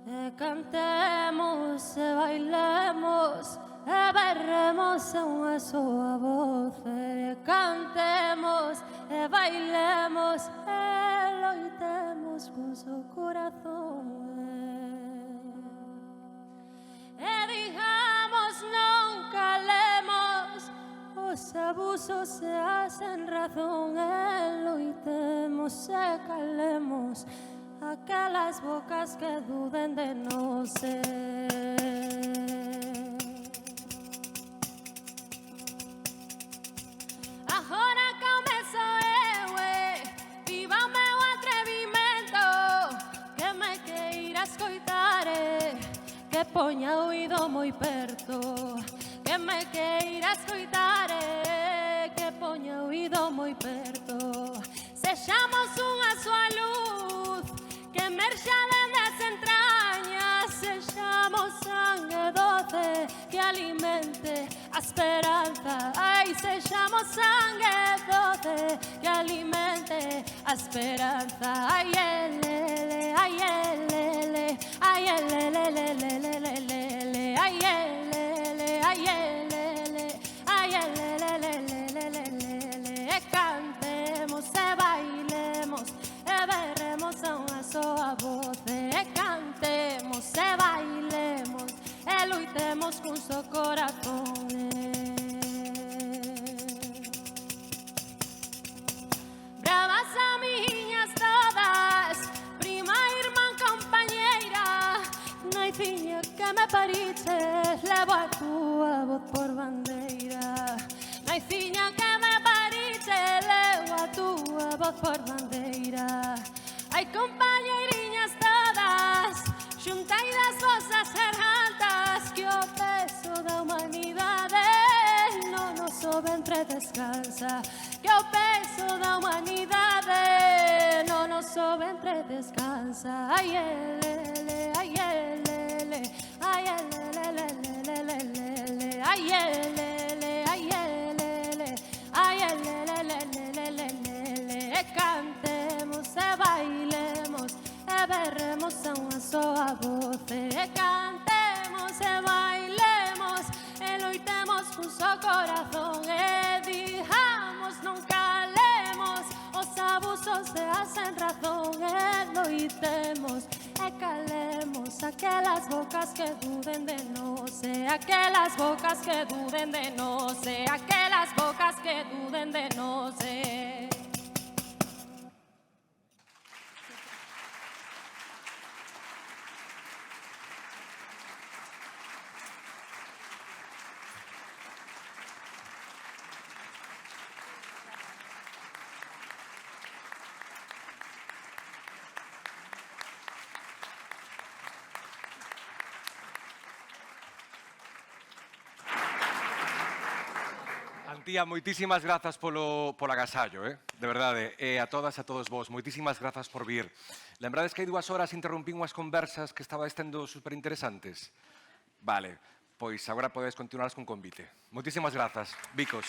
E cantemos e bailemos e berremos a unha soa voz. E cantemos e bailemos e loitemos con seu corazón. E digamos non calemos os abusos e as sen razón. E loitemos e calemos aquelas bocas que duden de nós. Agora comezo eu, viva o meu atrevimento, que me queira escoitar, que poña o oído moi perto, que me queira escoitar, que poña o oído moi perto. Sexamos unha súa luz que emerxa dende as entrañas, sexamos sangue doce que alimente a esperanza. Ai, sexamos sangue doce que alimente a esperanza. Ai, elele, ai, elele, ai, elele, ai, elele, ai, elele, ai, elele. E cantemos e bailemos e berremos a unha soa voz. E cantemos e bailemos e loitemos cun só corazón. Bravas amiñas todas, prima, irmán, compañeira, naiciña que me pariches, levo a túa voz por bandeira. Naiciña que me pariches, levo a túa voz por bandeira. Ai, compañeiriñas todas, xuntai das vosas gargantas, que o peso da humanidade no noso ventre descansa. Que o peso da humanidade no noso ventre descansa. Ai, elele, ai, elele, ai, elele, ai, elele, ai, elele, ai, elele. E cantemos e bailemos e berremos a unha soa voz. E cantemos e bailemos e loitemos cun só corazón. E digamos non calemos os abusos e as sen razón. E loitemos e calemos aquelas bocas que duden de nós. E aquelas bocas que duden de nós, aquelas bocas que duden de nós. Antía, moitísimas grazas polo agasallo, de verdade. E a todas e a todos vos, moitísimas grazas por vir. Lembrades que hai 2 horas interrompín unhas conversas que estabais tendo superinteresantes? Vale, pois agora podedes continuar con convite. Moitísimas grazas. Bicos.